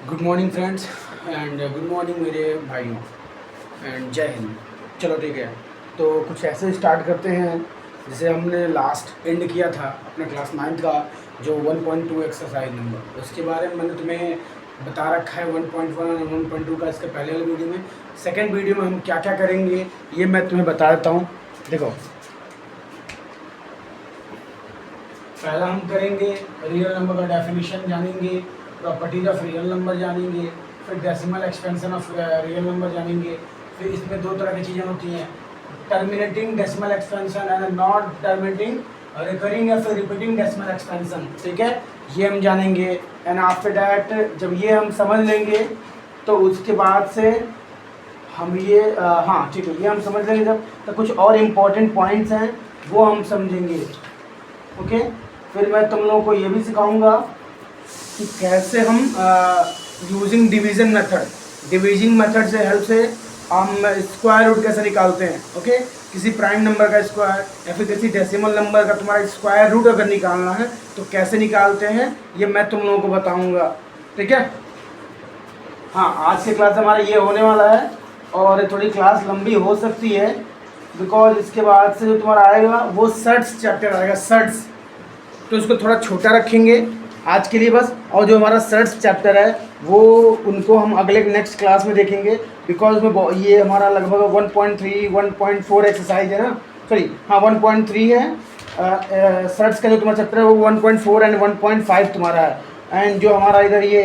Good morning friends and good morning मेरे भाइयों and जय हिंद। चलो ठीक है, तो कुछ ऐसे स्टार्ट करते हैं जैसे हमने लास्ट एंड किया था अपने क्लास 9th का जो 1.2 एक्सरसाइज नंबर, उसके बारे में मैंने तुम्हें बता रखा है 1.1 और 1.2 का इसके पहले वाले वीडियो में। सेकेंड वीडियो में हम क्या क्या करेंगे ये मैं तुम्हें बता देता हूँ। देखो, पहला हम करेंगे रियल नंबर का डेफिनेशन जानेंगे, प्रॉपर्टीज ऑफ रियल नंबर जानेंगे, फिर decimal expansion of real number जानेंगे। फिर इसमें दो तरह की चीज़ें होती हैं, terminating decimal expansion and not terminating recurring या फिर रिपीटिंग डेसिमल एक्सपेंशन। ठीक है, ये हम जानेंगे। एंड आफ्टर डैट जब ये हम समझ लेंगे तो उसके बाद से हम ये हाँ ठीक है, ये हम समझ लेंगे जब तो कुछ और इम्पोर्टेंट पॉइंट्स हैं वो हम समझेंगे। ओके, फिर मैं तुम लोगों को ये भी सिखाऊंगा कि कैसे हम यूजिंग डिवीजन मेथड से हेल्प से हम स्क्वायर रूट कैसे निकालते हैं। ओके, किसी प्राइम नंबर का स्क्वायर या फिर किसी डेसिमल नंबर का तुम्हारा स्क्वायर रूट अगर निकालना है तो कैसे निकालते हैं ये मैं तुम लोगों को बताऊंगा। ठीक है, हाँ आज की क्लास हमारा ये होने वाला है और थोड़ी क्लास लंबी हो सकती है बिकॉज इसके बाद से जो तुम्हारा आएगा वो सर्ट्स चैप्टर आएगा, सर्ट्स, तो इसको थोड़ा छोटा रखेंगे आज के लिए बस। और जो हमारा सर्ट्स चैप्टर है वो उनको हम अगले नेक्स्ट क्लास में देखेंगे बिकॉज में ये हमारा लगभग 1.3 1.4 एक्सरसाइज है ना, सॉरी हाँ 1.3 है। सर्ट्स का जो तुम्हारा चैप्टर है वो 1.4 एंड 1.5 तुम्हारा है। एंड जो हमारा इधर ये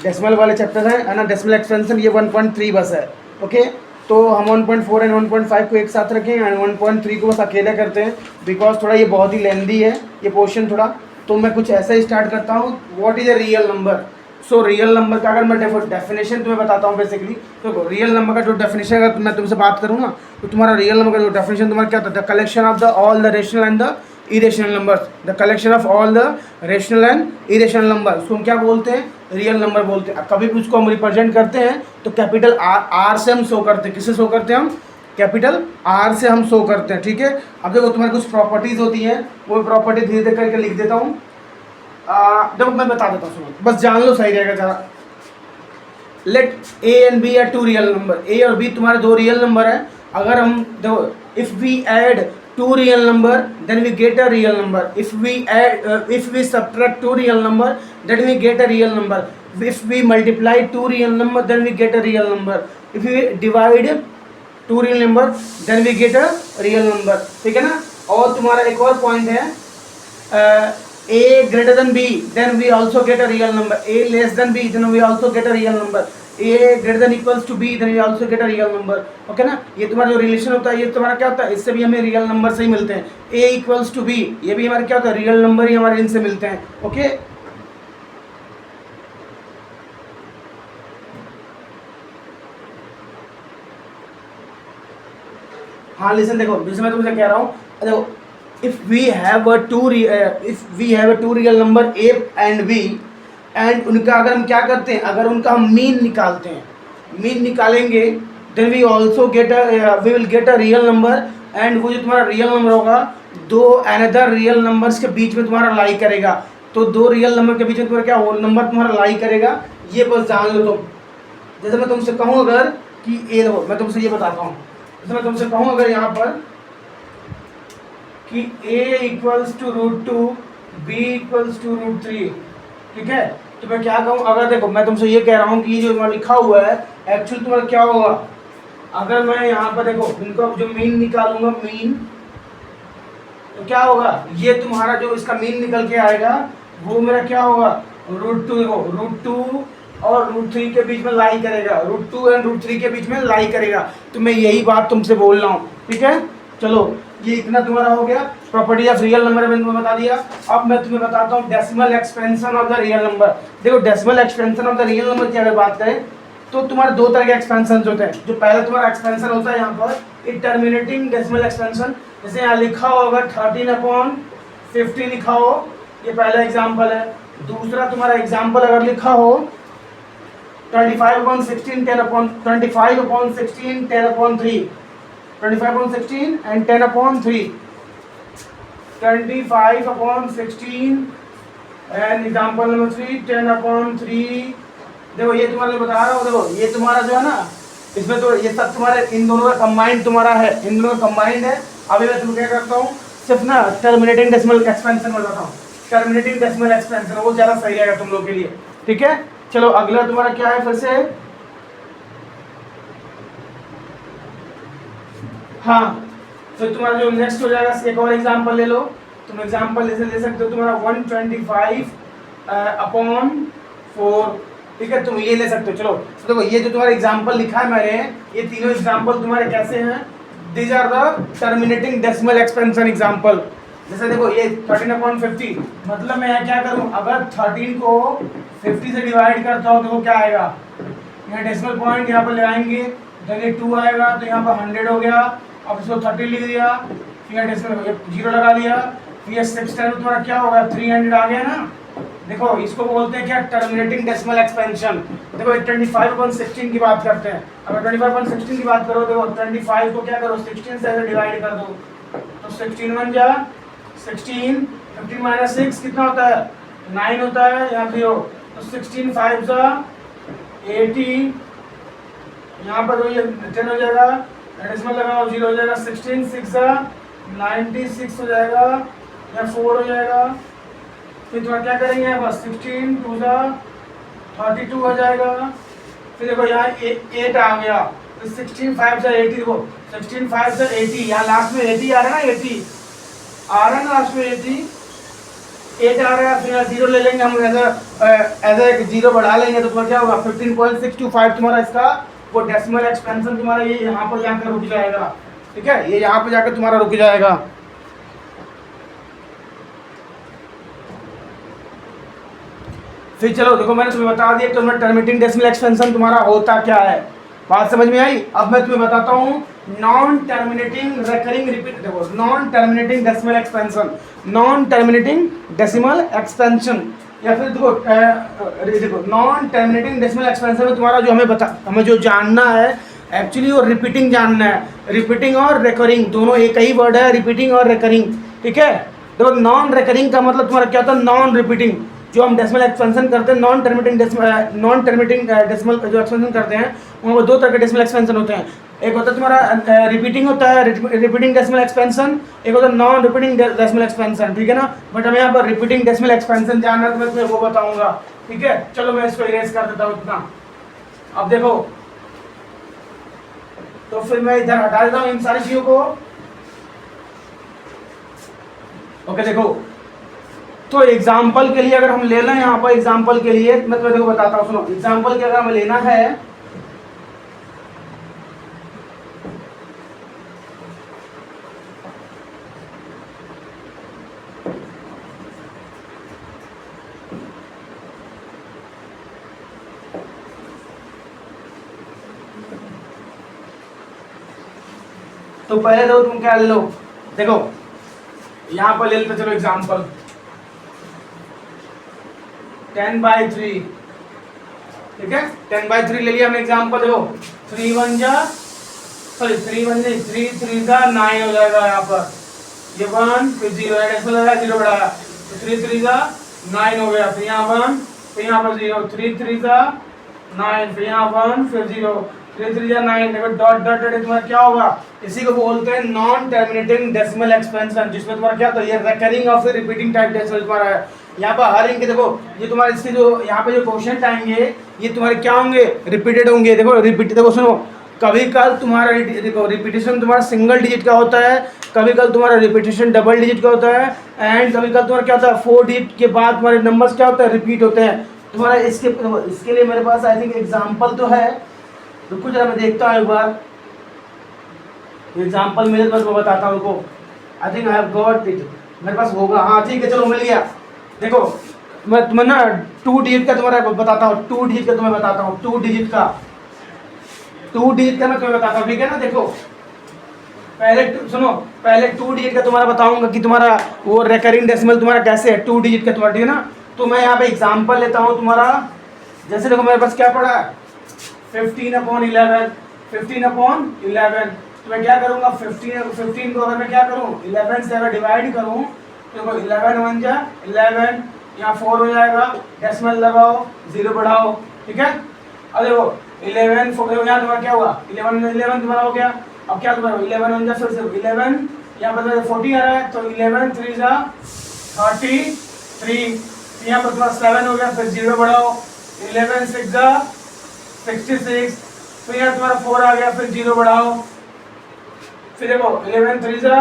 डेसिमल वाले चैप्टर है ना, डेसिमल एक्सपेंशन, ये 1.3 बस है। ओके, तो हम 1.4 एंड 1.5 को एक साथ रखें एंड 1.3 को बस अकेले करते हैं बिकॉज थोड़ा ये बहुत ही लेंदी है ये पोर्शन थोड़ा। तो मैं कुछ ऐसा ही स्टार्ट करता हूँ, what is a real number. So real number का अगर मैं डेफिनेशन तुम्हें बताता हूँ बेसिकली, तो रियल नंबर का जो डेफिनेशन अगर मैं तुमसे बात करूँ ना तो तुम्हारा रियल नंबर का जो डेफिनेशन तुम्हारा क्या होता है, the collection of the all the rational and the irrational numbers, the collection of all the rational and irrational number, उसको हम क्या बोलते हैं, रियल नंबर बोलते हैं। कभी भी उसको हम रिप्रेजेंट करते हैं तो कैपिटल आर से हम शो करते हैं। किससे शो करते हैं हम, कैपिटल आर से हम शो करते हैं। ठीक है, अब देखो तुम्हारी कुछ प्रॉपर्टीज होती हैं, वो प्रॉपर्टी धीरे धीरे करके लिख देता हूँ। देखो मैं बता देता हूँ, सुनो बस जान लो, सही रहेगा जरा। Let A and B are two real number, A और बी तुम्हारे दो रियल नंबर है। अगर हम देखो, if we add two real number then we get a real number, if we subtract two real number then we get a real number, if we multiply two real number then we get a real number, if we divide two real number then we get a real number। ठीक है ना। और तुम्हारा एक और point है, a greater than b then we also get a real number, a less than b then we also get a real number, a greater than equals to b then we also get a real number। Okay ना, ये तुम्हारा जो relation होता है ये तुम्हारा क्या होता है, इससे भी हमें रियल नंबर से ही मिलते हैं। a इक्वल्स टू b, ये भी हमारे क्या होता है, रियल नंबर ही हमारे इनसे मिलते हैं। ओके, हाँ लिसन, देखो जैसे मैं तुमसे कह रहा हूँ, देखो if we have a two real number a and b and उनका अगर हम क्या करते हैं, अगर उनका हम मीन निकालते हैं, मीन निकालेंगे then we also get we will get a real number. And वो जो तुम्हारा रियल नंबर होगा दो अनदर रियल नंबर्स के बीच में तुम्हारा लाई करेगा। तो दो रियल नंबर के बीच में तुम्हारा क्या होल नंबर तुम्हारा लाई करेगा, ये बस जान लो तुम। जैसे मैं तुमसे कहूँ अगर कि ए, देखो मैं तुमसे ये बताता हूँ, जैसे मैं तुमसे कहूँ अगर यहाँ पर कि a equals to √2 b equals to √3, ठीक है, तो मैं क्या कहूँ, अगर देखो मैं तुमसे ये कह रहा हूँ कि ये जो लिखा हुआ है एक्चुअली तुम्हारा क्या होगा, अगर मैं यहाँ पर देखो इनका जो मीन निकालूंगा, मीन तो क्या होगा, ये तुम्हारा जो इसका मीन निकल के आएगा वो मेरा क्या होगा, √2, देखो √2 और √3 के बीच में लाई करेगा, √2 एंड √3 के बीच में लाई करेगा। तो मैं यही बात तुमसे बोल रहा हूँ। ठीक है, चलो ये इतना तुम्हारा हो गया, प्रॉपर्टी ऑफ रियल नंबर मैंने तुम्हें बता दिया। अब मैं तुम्हें बताता हूँ decimal expansion of the real number. देखो decimal expansion of the real number की अगर बात करें तो तुम्हारे दो तरह के एक्सपेंशन होते हैं। जो पहला तुम्हारा एक्सपेंशन होता है यहाँ पर एक टर्मिनेटिंग डेसिमल एक्सपेंशन, जैसे यहाँ लिखा होगा 13/50 लिखा हो, ये पहला एग्जाम्पल है। दूसरा तुम्हारा एग्जाम्पल अगर लिखा हो 25/16 10/3 25/16 and 10/3, 25/16 and example number 3 10/3 देखो ये तुम्हारे बता रहा हूँ, देखो ये तुम्हारा जो है ना, इसमें तो ये सब तुम्हारे इन दोनों का कंबाइंड तुम्हारा है, इन दोनों का कंबाइंड है। अभी मैं तुम्हें क्या करता हूँ, सिर्फ ना टर्मिनेटिंग डेसिमल एक्सपेंशन बताता हूँ, टर्मिनेटिंग डेसिमल एक्सपेंशन, वो ज़्यादा सही रहेगा तुम लोग के लिए, ठीक है। चलो अगला तुम्हारा क्या है फिर से, हाँ फिर तुम्हारा जो नेक्स्ट हो जाएगा, एक और एग्जांपल ले लो। तुम एग्जांपल ऐसे ले सकते हो, तुम्हारा 125 अपॉन 4, ठीक है, तुम ये ले सकते हो। चलो तो देखो ये जो तुम्हारा एग्जांपल लिखा है मैंने, ये तीनों एग्जांपल तुम्हारे कैसे हैं, these are the terminating decimal expansion example. जैसे देखो ये 13/50, मतलब मैं यहाँ क्या करूँ, अगर 13 को 50 से डिवाइड करता हूँ तो क्या आएगा, यहाँ डेसिमल पॉइंट यहाँ पर ले आएंगे, देन ये 2 आएगा तो यहाँ पर 100 हो गया। अब इसको 30 लिख दिया, फिर यहाँ डेसिमल 0 लगा दिया, फिर ये 6 टाइम तुम्हारा क्या होगा, 300 आ गया ना। देखो इसको बोलते हैं क्या, टर्मिनेटिंग डेसिमल एक्सपेंशन। देखो 25/16 की बात करते हैं, अगर 25/16 की बात करो, देखो 25 को क्या करो, 16 से डिवाइड कर दो, तो 16 1 जा 16, 15 माइनस 6 कितना होता है, 9 होता है, यहाँ पे हो तो 16 5 जा 80, यहाँ पर ये 10 हो जाएगा, डेसिमल लगाओ 0 हो जाएगा, 16 6 जा 96 हो जाएगा, या 4 हो जाएगा। फिर तुम्हारा क्या करेंगे, बस 16 2 जा 32 हो जाएगा। फिर देखो यहाँ 8 आ गया, तो 16 5 जा 80, देखो 16 5 जा 80, यहाँ लास्ट में 80 आ रहा है ना, 80 आ रहा है ना लास्ट में, 8 आ रहा है, फिर 0 ले लेंगे हम, एज ए 0 बढ़ा लेंगे तो क्या होगा, 15.625 तुम्हारा इसका वो डेसिमल एक्सपेंशन तुम्हारा ये यहाँ पर जाकर रुक जाएगा, ठीक है, ये यहाँ पर जाकर तुम्हारा रुक जाएगा। फिर चलो देखो मैंने तुम्हें बता दिया तो टर्मिनेटिंग डेसिमल एक्सपेंशन तुम्हारा होता क्या है, बात समझ में आई। अब मैं तुम्हें बताता हूँ नॉन टर्मिनेटिंग रेकरिंग रिपीट, देखो non terminating decimal expansion, non terminating decimal expansion, या फिर देखो नॉन टर्मिनेटिंग डेसिमल एक्सपेंशन में तुम्हारा जो हमें जो जानना है एक्चुअली वो रिपीटिंग जानना है, रिपीटिंग और रिकरिंग दोनों एक ही वर्ड है, रिपीटिंग और रिकरिंग, ठीक है। देखो नॉन रिकरिंग का मतलब तुम्हारा क्या होता है, नॉन रिपीटिंग, जो हम डेसिमल एक्सपेंशन करते हैं, नॉन टर्मिनेटिंग डेसिमल जो एक्सपेंशन करते हैं वहाँ दो तरह के डेसिमल एक्सपेंशन होते हैं, एक होता है तुम्हारा रिपीटिंग होता है, रिपीटिंग डेसिमल एक्सपेंशन, एक होता है नॉन रिपीटिंग डेसिमल एक्सपेंशन, ठीक है ना। बट हमें यहाँ पर रिपीटिंग डेसिमल एक्सपेंशन जानना है तो मैं तुम्हें वो बताऊंगा, ठीक है। चलो मैं इसको इरेज कर देता हूँ इतना। अब देखो तो फिर मैं इधर हटा देता हूँ इन सारी चीजों को, ओके। देखो तो एग्जाम्पल के लिए अगर हम ले लें, यहाँ पर एग्जाम्पल के लिए मैं तुम्हें देखो बताता हूँ, सुनो एग्जाम्पल के अगर हमें लेना है तो पहले तो तुम क्या ले लो, देखो यहाँ पर ले लेते चलो एग्जाम्पल 10/3, ठीक है 10/3 ले लिया हमने एग्जाम्पल। देखो 3 1 जा 3 3 का 9 हो जाएगा, यहाँ पर ये 1 फिर 0 ऐसा लगा 0 बढ़ाया तो 3 3 का 9 हो गया, फिर यहाँ 1 फिर यहाँ पर 0, 3 3 का 9 फिर यहाँ 1 फिर 0, 3 3 जा 9, देखो डॉट डॉट डॉट तुम्हारा क्या होगा, इसी को बोलते हैं नॉन टर्मिनेटिंग डेसिमल एक्सपेंशन, जिसमें तुम्हारा क्या होता है, ये रिकरिंग और फिर रिपीटिंग टाइप डेसिमल तुम्हारा है। यहाँ पर हर इनके देखो ये तुम्हारे इसके जो यहाँ पे जो क्वेश्चन आएंगे ये तुम्हारे क्या होंगे, रिपीटेड होंगे। देखो रिपीट, देखो सुनो, कभी कल तुम्हारा देखो रिपीटेशन तुम्हारा सिंगल डिजिट का होता है, कभी कल तुम्हारा रिपीटेशन डबल डिजिट का होता है, एंड कभी कल तुम्हारा क्या होता है 4 डिजिट के बाद तुम्हारे नंबर्स क्या होता है, रिपीट होते हैं तुम्हारा। इसके लिए मेरे पास आई थिंक एग्जाम्पल तो है, रुको जरा मैं देखता हूँ एक बार एग्जाम्पल मेरे पास, मैं बताता हूँ रुको, I think I have got it, मेरे पास होगा, हाँ ठीक है चलो मिल गया। देखो मैं तुम्हें ना 2 डिजिट का तुम्हारा बताता हूँ, 2 डिजिट का तुम्हें बताता हूँ, 2 डिजिट का मैं तुम्हें बताता हूँ, ठीक है ना। देखो पहले सुनो, पहले 2 डिजिट का तुम्हारा बताऊंगा कि तुम्हारा वो रिकरिंग डेसिमल तुम्हारा कैसे है 2 डिजिट का तुम्हारा, ठीक है ना। तो मैं यहाँ पे एग्जाम्पल लेता हूँ तुम्हारा, जैसे देखो मेरे पास क्या पड़ा है 15/11, 15/11, तो मैं क्या करूँगा 15 को अगर मैं क्या करूँ 11 से अगर डिवाइड करूँ तो 11 1 जा 11, यहाँ 4 हो जाएगा, डेसिमल लगाओ 0 बढ़ाओ, ठीक है। अब देखो 11 यहाँ तुम्हारा क्या हुआ, 11 तुम्हारा हो गया। अब क्या तुम्हारा 11 वन जा फिर से 11, यहाँ पर 40 आ रहा है तो 11 3 जा 33, यहाँ पर तुम्हारा 7 हो गया, फिर 0 बढ़ाओ 11 6 जा 66, फिर यहाँ तुम्हारा 4 आ गया, फिर 0 बढ़ाओ, फिर देखो 11 3 जा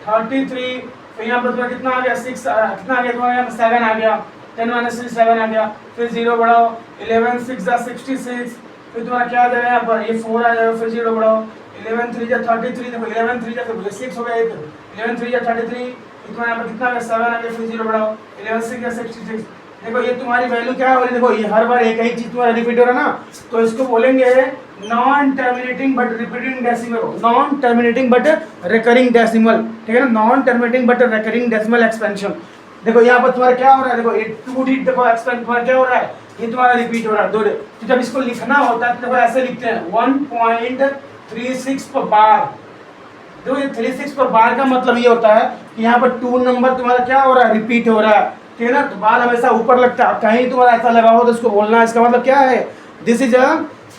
33, फिर यहाँ पर तुम्हारा कितना आ गया 6 कितना आ गया तुम्हारा यहाँ पर 7 आ गया, 10 माइनस 3 7 आ गया, फिर 0 बढ़ाओ 11 6 जा 66, फिर तुम्हारा क्या आ जाएगा यहाँ पर ये 4 आ जाएगा, फिर 0 बढ़ाओ 11 3 जा 33, देखो 11 3 जा फिर 6 हो गया, 11 3 जा 33, तुम्हारे यहाँ पर कितना आ गया 7 आ गया, फिर 0 बढ़ाओ 11 6 जा 66। देखो ये तुम्हारी वैल्यू क्या है, देखो ये हर बार एक ही चीज तुम्हारा रिपीट हो रहा है ना, तो इसको बोलेंगे non terminating but repeating decimal, non terminating but recurring decimal, ठीक है ना, non terminating but recurring decimal expansion. देखो यहाँ पर तुम्हारा क्या हो रहा है, देखो ये 2 डिजिट देखो एक्सपेंड तुम्हारा क्या हो रहा है, ये तुम्हारा रिपीट हो रहा है 2 डिजिट। तो जब इसको लिखना होता है तो देखो ऐसे लिखते हैं 1.36 पर बार। देखो ये 36 पर बार का मतलब ये होता है कि यहाँ पर 2 नंबर तुम्हारा क्या हो रहा है, रिपीट हो रहा है, ठीक है ना। तो बार हमेशा ऊपर लगता है, कहीं तुम्हारा ऐसा लगा हो तो इसको बोलना है, इसका मतलब क्या है, this is a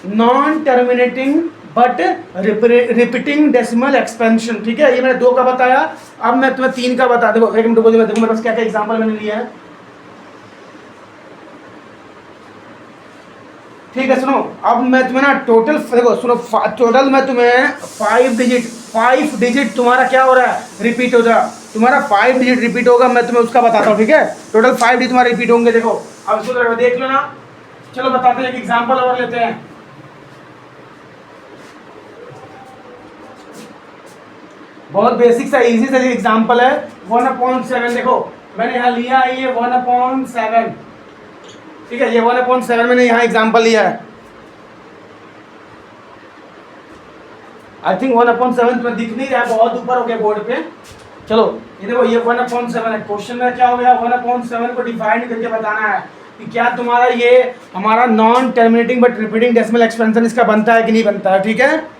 non terminating but repeating decimal expansion, ठीक है। ये मैंने 2 का बताया, अब मैं तुम्हें 3 का बता। देखो एक मिनट देखो मेरे पास क्या क्या एग्जांपल मैंने लिया है, ठीक है। सुनो अब मैं तुम्हें ना टोटल देखो सुनो टोटल मैं तुम्हें 5 डिजिट तुम्हारा क्या हो रहा है, रिपीट हो रहा है, तुम्हारा 5 डिजिट रिपीट होगा, मैं तुम्हें उसका बताता हूँ, ठीक है। टोटल 5 डिजिट तुम्हारे रिपीट होंगे। देखो अब इसको देख लो ना, चलो बताते हैं, एक एग्जांपल और लेते हैं। बहुत बेसिक सा इजी सा एग्जांपल है 1/7। देखो मैंने यहाँ लिया है ये 1/7, ठीक है, ये 1/7 मैंने यहाँ एग्जांपल लिया है। आई थिंक 1/7 तुम्हें दिख नहीं रहा है, बहुत ऊपर हो गया बोर्ड पे। चलो ये देखो ये 1/7 है। क्वेश्चन में क्या हो गया, 1/7 को डिफाइन करके बताना है कि क्या तुम्हारा ये हमारा non terminating but repeating decimal expansion इसका बनता है कि नहीं बनता है, ठीक है।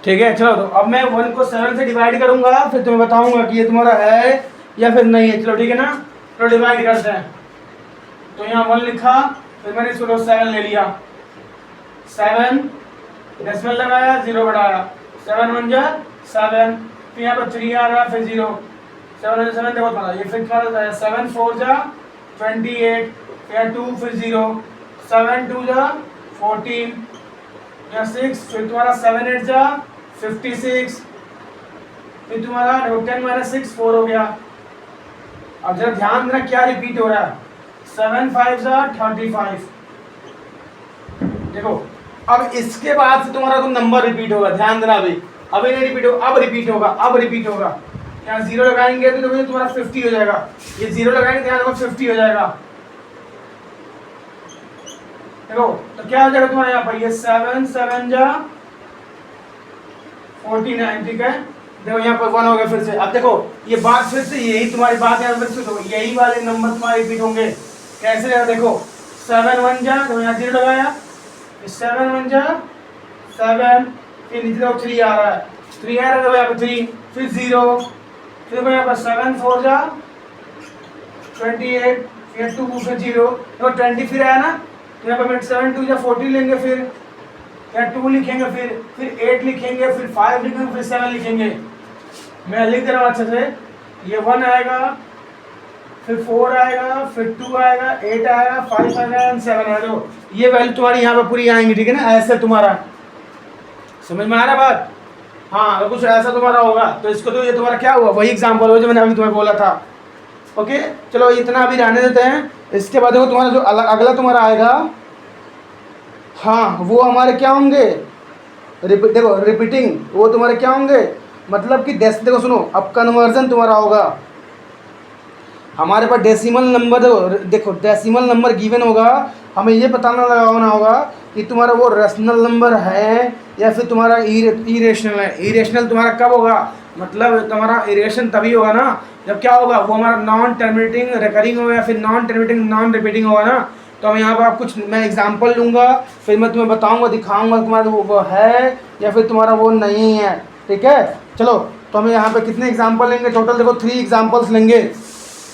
ठीक है चलो, तो अब मैं 1 को 7 से डिवाइड करूंगा, फिर तुम्हें बताऊंगा कि ये तुम्हारा है या फिर नहीं है। चलो ठीक है ना, तो डिवाइड करते हैं। तो यहाँ 1 लिखा, फिर मैंने इसको 7 ले लिया, 7 डेसिमल लगाया, 0 बढ़ाया, 7 1 जा 7, फिर यहाँ पर 3 आ रहा, फिर 0, 7 1 7 देखो तुम्हारा ये, फिर तुम्हारा 7 4 जा 28, फिर 2 फिर 0, 7 2 जा 14, या 6, फिर तुम्हारा 7 8 जा 56, फिर तुम्हारा 10 माइनस 6 4 हो गया। अब जरा ध्यान देना क्या रिपीट हो रहा है, 7 5 जा 35। देखो अब इसके बाद से तुम्हारा तो नंबर रिपीट होगा, ध्यान देना। अभी नहीं रिपीट होगा, अब रिपीट होगा, अब रिपीट होगा। यहाँ 0 लगाएंगे तो तुम्हारा 50 हो जाएगा, ये 0 लगाएंगे ध्यान रखो 50 हो जाएगा। देखो तो क्या हो जाएगा तुम्हारे यहाँ पर, ये 7 7 जा 49, ठीक है। देखो यहाँ पर 1 हो गया फिर से। अब देखो ये बात फिर से यही तुम्हारी बात है, फिर से यही वाले नंबर तुम्हारे रिपीट होंगे। कैसे है देखो, 7 1 जा, तो यहाँ 0 लगाया, 7 1 जा 7, फिर नीचे देखो 3 आ रहा है, 3 आ रहा है यहाँ पर 3, फिर 0, फिर यहाँ पर 7 4 जा 28, फिर 2 फिर 0, देखो 20 फिर आया ना, तो यहाँ पर 7 2 जा 40 लेंगे, फिर यहाँ 2 लिखेंगे, फिर 8 लिखेंगे, फिर 5 लिखेंगे, फिर 7 लिखेंगे। मैं लिख दे रहा हूँ अच्छे से, ये 1 आएगा, फिर 4 आएगा, फिर 2 आएगा, 8 आएगा, 5 आएगा एंड 7 आएगा। तो ये वैल्यू तुम्हारी यहाँ पर पूरी आएंगी, ठीक है ना। ऐसे तुम्हारा समझ में आ रहा है बात, हाँ तो कुछ ऐसा तुम्हारा होगा। तो इसको तो ये तुम्हारा क्या हुआ, वही एग्जाम्पल हो जो मैंने अभी तुम्हें बोला था। ओके चलो इतना अभी रहने देते हैं। इसके बाद देखो तुम्हारा जो अगला तुम्हारा आएगा, हाँ वो हमारे क्या होंगे, देखो रिपीटिंग, वो तुम्हारे क्या होंगे, मतलब कि देखो सुनो, अब कन्वर्जन तुम्हारा होगा। हमारे पास डेसिमल नंबर, देखो डेसिमल नंबर गिवन होगा, हमें ये बताना लगाना होगा कि तुम्हारा वो रेशनल नंबर है या फिर तुम्हारा इरेशनल है। इरेशनल तुम्हारा कब होगा, मतलब तुम्हारा इरेशन तभी होगा ना जब क्या होगा, वो हमारा नॉन टर्मिनेटिंग रिकरिंग होगा या फिर नॉन टर्मिनेटिंग नॉन रिपीटिंग होगा ना। तो हम यहाँ पर आप कुछ मैं एग्जांपल लूँगा, फिर मैं तुम्हें बताऊँगा, दिखाऊँगा तुम्हारा वो है या फिर तुम्हारा वो नहीं है, ठीक है। चलो तो हम यहाँ पे कितने एग्जांपल लेंगे, टोटल देखो 3 एग्जांपल्स लेंगे।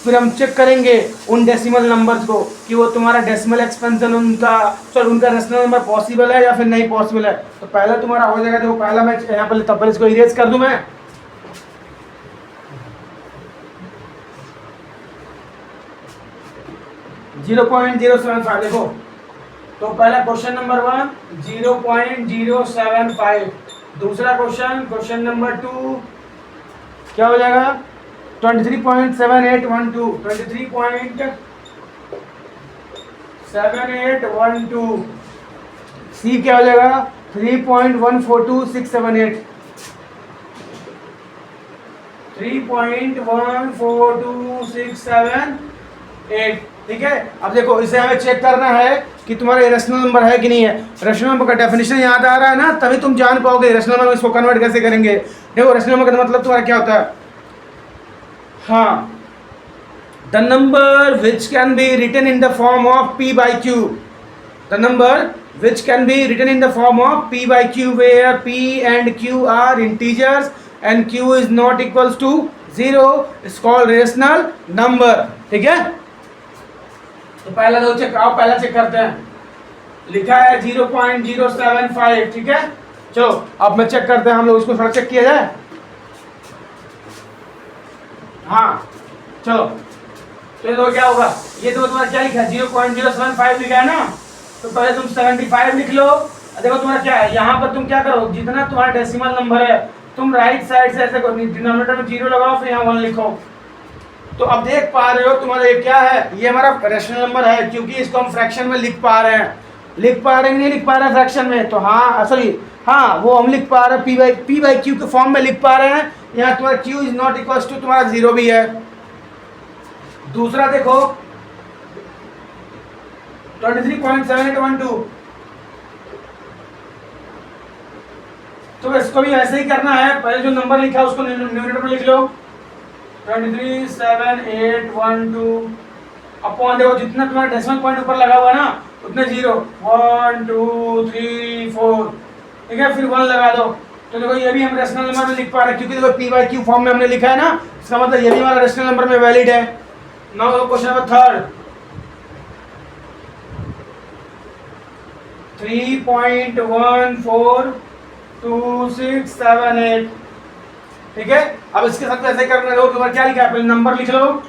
फिर हम चेक करेंगे उन डेसिमल नंबर्स को कि वो तुम्हारा डेसिमल एक्सपेंशन उनका रेशनल नंबर पॉसिबल है या फिर नहीं पॉसिबल है। तो पहला तुम्हारा हो जाएगा, देखो पहला मैं यहाँ पर तब इसको इरेज कर दूँ मैं। (0.075) देखो, तो पहला क्वेश्चन नंबर 1 0.075। दूसरा क्वेश्चन नंबर 2 क्या हो जाएगा 23.7812, 23.7812। सी क्या हो जाएगा 3.142678, 3.142678, ठीक है। अब देखो इसे हमें चेक करना है कि तुम्हारा रेशनल नंबर है कि नहीं है। रेशनल नंबर का डेफिनेशन याद आ रहा है ना, तभी तुम जान पाओगे रेशनल नंबर इसको कन्वर्ट कैसे करेंगे। देखो रेशनल नंबर का मतलब तुम्हारा क्या होता है, हाँ, the number which can be written in the form of p by q, the number which can be written in the form of p by q where p and q are integers and q is not equals to 0 is called rational number, ठीक है। तो पहला दो check आओ, पहला check करते हैं। लिखा है 0.075, ठीक है। चलो अब मैं चेक करते हैं, हम लोग इसको थोड़ा चेक किया जाए। हाँ चलो, तो ये दो क्या होगा, ये दो तुम्हारा क्या लिखा है 0.075 लिखा है ना, तो पहले तुम 75 लिख लो। देखो तुम्हारा क्या है, यहाँ पर तुम क्या करो, जितना तुम्हारा डेसिमल नंबर है तुम राइट साइड से ऐसे करो, डिनोमिनेटर में 0 लगाओ, फिर यहाँ 1 लिखो। तो अब देख पा रहे हो तुम्हारा ये क्या है, ये हमारा रेशनल नंबर है, क्योंकि इसको हम फ्रैक्शन में लिख पा रहे हैं। लिख पा रहे हैं नहीं लिख पा रहे हैं फ्रैक्शन में, तो हाँ सॉरी हाँ वो हम लिख पा रहे हैं p by q के फॉर्म में लिख पा रहे हैं। यहाँ तुम्हारा q is not equals to तुम्हारा 0 भी है। दूसरा देखो 23.7812, तो इसको भी ऐसे ही करना है, पहले जो नंबर लिखा है उसको न्यूमरेटर में लिख लो 23.7812 अपॉन, देखो जितना तुम्हारा डेसिमल पॉइंट ऊपर लगा हुआ है ना उतने 0 1 2 3 4, ठीक है, फिर 1 लगा दो। तो देखो ये भी हम रेशनल नंबर में लिख पा रहे हैं, क्योंकि देखो p by q फॉर्म में हमने लिखा है ना, इसका मतलब ये भी हमारा रेशनल नंबर में वैलिड है। नाउ क्वेश्चन नंबर 3 3.142678, ठीक है। अब इसके साथ ऐसे करना है, तुम्हारा क्या लिखा है, पहले नंबर लिख लो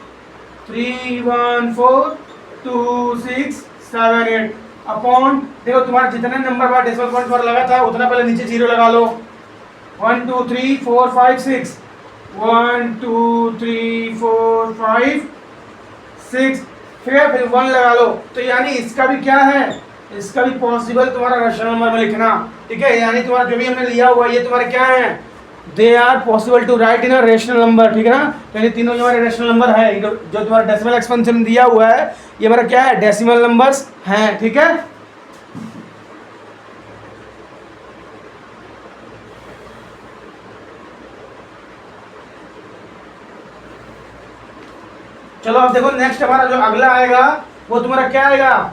3142678 अपॉन, देखो तुम्हारा जितने नंबर पर डेसिमल पॉइंट पर लगा था उतना पहले नीचे 0 लगा लो। 1 2 3 4 5 6 1 2 3 4 5 6, फिर 1 लगा लो। तो यानी इसका भी क्या है, इसका भी पॉसिबल तुम्हारा रेशनल नंबर में लिखना, ठीक है। यानी तुम्हारा जो भी हमने लिया हुआ ये तुम्हारे क्या है, they are possible to write in a rational number, ठीक है ना। तो ये तीनों हमारे रेशनल नंबर है, जो तुम्हारा डेसिमल एक्सपेंशन दिया हुआ है ये हमारा क्या है, डेसिमल नंबर्स हैं, ठीक है। चलो अब देखो नेक्स्ट हमारा जो अगला आएगा वो तुम्हारा क्या आएगा,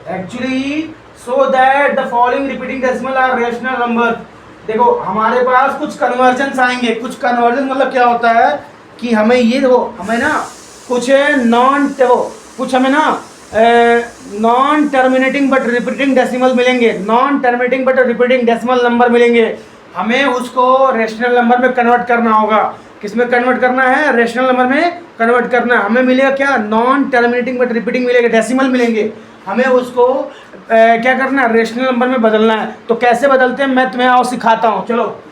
actually so that the following repeating decimal are rational number. देखो हमारे पास कुछ कन्वर्जन आएंगे, कुछ कन्वर्जन मतलब क्या होता है कि हमें ये देखो हमें ना कुछ कुछ हमें ना non terminating but repeating decimal मिलेंगे, non terminating but repeating decimal number मिलेंगे। हमें उसको रेशनल नंबर में कन्वर्ट करना होगा। किस में कन्वर्ट करना है, रेशनल नंबर में कन्वर्ट करना है। हमें मिलेगा क्या, नॉन टर्मिनेटिंग बट रिपीटिंग मिलेगा, डेसिमल मिलेंगे। हमें उसको क्या करना है, रेशनल नंबर में बदलना है। तो कैसे बदलते हैं मैं तुम्हें आओ सिखाता हूँ। चलो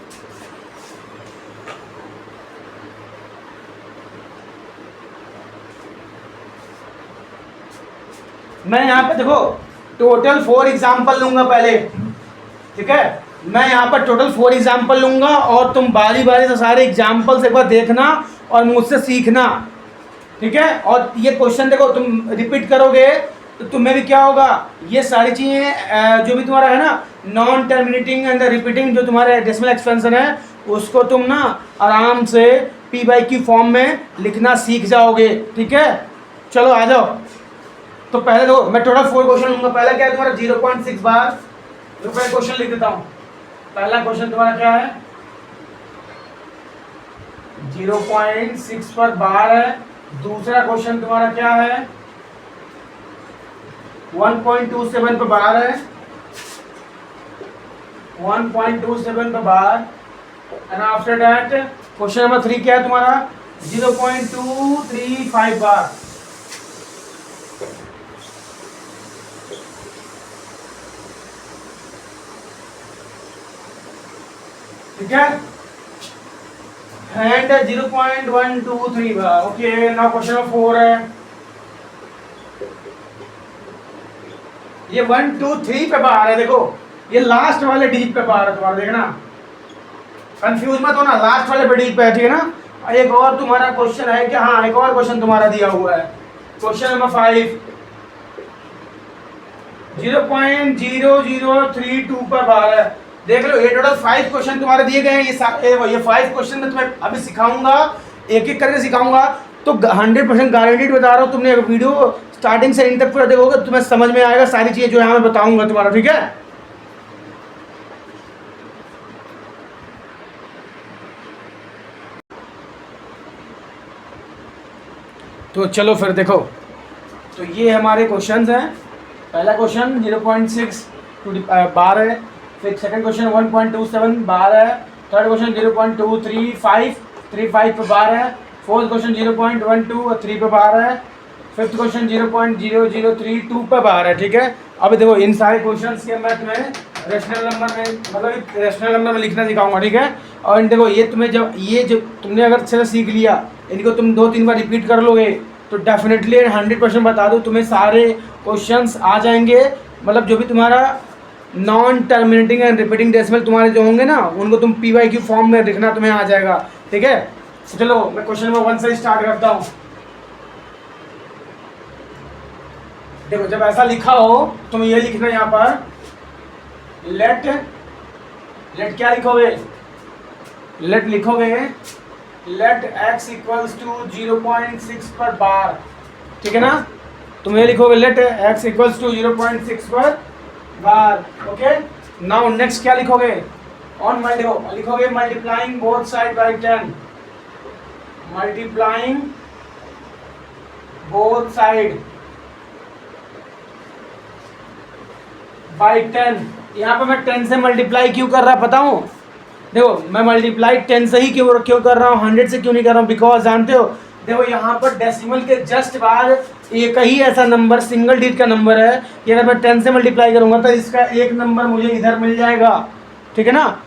मैं यहाँ पे देखो टोटल 4 एग्जाम्पल लूंगा पहले, ठीक है। मैं यहाँ पर टोटल 4 एग्जाम्पल लूंगा और तुम बारी बारी से सारे एग्जाम्पल्स एक बार देखना और मुझसे सीखना, ठीक है। और ये क्वेश्चन देखो तुम रिपीट करोगे तो तुम्हें भी क्या होगा, ये सारी चीज़ें जो भी तुम्हारा है ना नॉन टर्मिनेटिंग एंड रिपीटिंग जो तुम्हारे डेसिमल एक्सपेंशन है उसको तुम ना आराम से p P/Q फॉर्म में लिखना सीख जाओगे। ठीक है, चलो आ जाओ। तो पहले तो मैं टोटल 4 क्वेश्चन लूंगा। पहला क्या है तुम्हारा 0.6 बार। रुपये क्वेश्चन लिख देता हूँ। पहला क्वेश्चन तुम्हारा क्या है 0.6 पर बार है। दूसरा क्वेश्चन तुम्हारा क्या है 1.27 पर बार है। 1.27 पर bar and after that question number 3 क्या है तुम्हारा 0.235 बार। ठीक है, and 0.123 bar. Okay, now question number 4 है। ये 1 2 3 पे बार है। देखो ये लास्ट वाले डिजिट पे बार है तुम्हारा, देखना कंफ्यूज मत होना, लास्ट वाले पे डिजिट पे है। ठीक है ना। एक और तुम्हारा क्वेश्चन है कि हाँ, एक और क्वेश्चन तुम्हारा दिया हुआ है क्वेश्चन नंबर 5 0.0032 पर बार है। देख लो ये टोटल 5 क्वेश्चन तुम्हारे दिए गए हैं। ये 5 क्वेश्चन में तुम्हें अभी सिखाऊंगा, एक एक करके सिखाऊंगा। तो 100% गारंटीड बता रहा हूँ, तुमने अगर वीडियो स्टार्टिंग से एंड तक पूरा देखोगे तुम्हें समझ में आएगा सारी चीजें जो यहाँ मैं बताऊंगा तुम्हारा। ठीक है, तो चलो फिर देखो। तो ये हमारे क्वेश्चंस हैं। पहला क्वेश्चन 0.6 बार है। फिर सेकंड क्वेश्चन 1.27 बार है। थर्ड क्वेश्चन 0.235 पर बार है। फोर्थ क्वेश्चन 0.123 पर बार है। फिफ्थ क्वेश्चन 0.0032 पर बार है। ठीक है, अब देखो इन सारे क्वेश्चंस के मैं तुम्हें रेशनल नंबर में मतलब रेशनल नंबर में लिखना सिखाऊंगा। ठीक है, और देखो ये तुम्हें जब तुमने अगर अच्छे से सीख लिया, इनको तुम 2-3 बार रिपीट कर लोगे तो डेफिनेटली 100% बता दूँ तुम्हें सारे क्वेश्चंस आ जाएंगे। मतलब जो भी तुम्हारा non terminating and repeating decimal तुम्हारे जो होंगे ना, उनको तुम P/Q फॉर्म में लिखना तुम्हें आ जाएगा। ठीक है, तो चलो मैं क्वेश्चन नंबर 1 से स्टार्ट करता हूँ। देखो जब ऐसा लिखा हो तुम ये लिखना यहाँ पर लेट क्या लिखोगे, लेट लिखोगे लेट x इक्वल्स टू 0.6 पर बार। ठीक है ना, तुम ये लिखोगे लेट x इक्वल्स टू 0.6 पर बार। ओके, नाउ नेक्स्ट क्या लिखोगे ऑन लिखोगे multiplying both side by 10। Multiplying both side by 10। यहाँ पे मैं 10 से मल्टीप्लाई क्यों कर रहा पता हूँ। देखो मैं मल्टीप्लाई 10 से ही क्यों कर रहा हूँ, 100 से क्यों नहीं कर रहा हूँ, बिकॉज जानते हो देखो यहाँ पर डेसिमल के जस्ट बाद एक ही ऐसा नंबर सिंगल डिजिट का नंबर है कि अगर मैं 10 से मल्टीप्लाई करूँगा तो इसका एक नंबर मुझे इधर मिल जाएगा। ठीक है ना,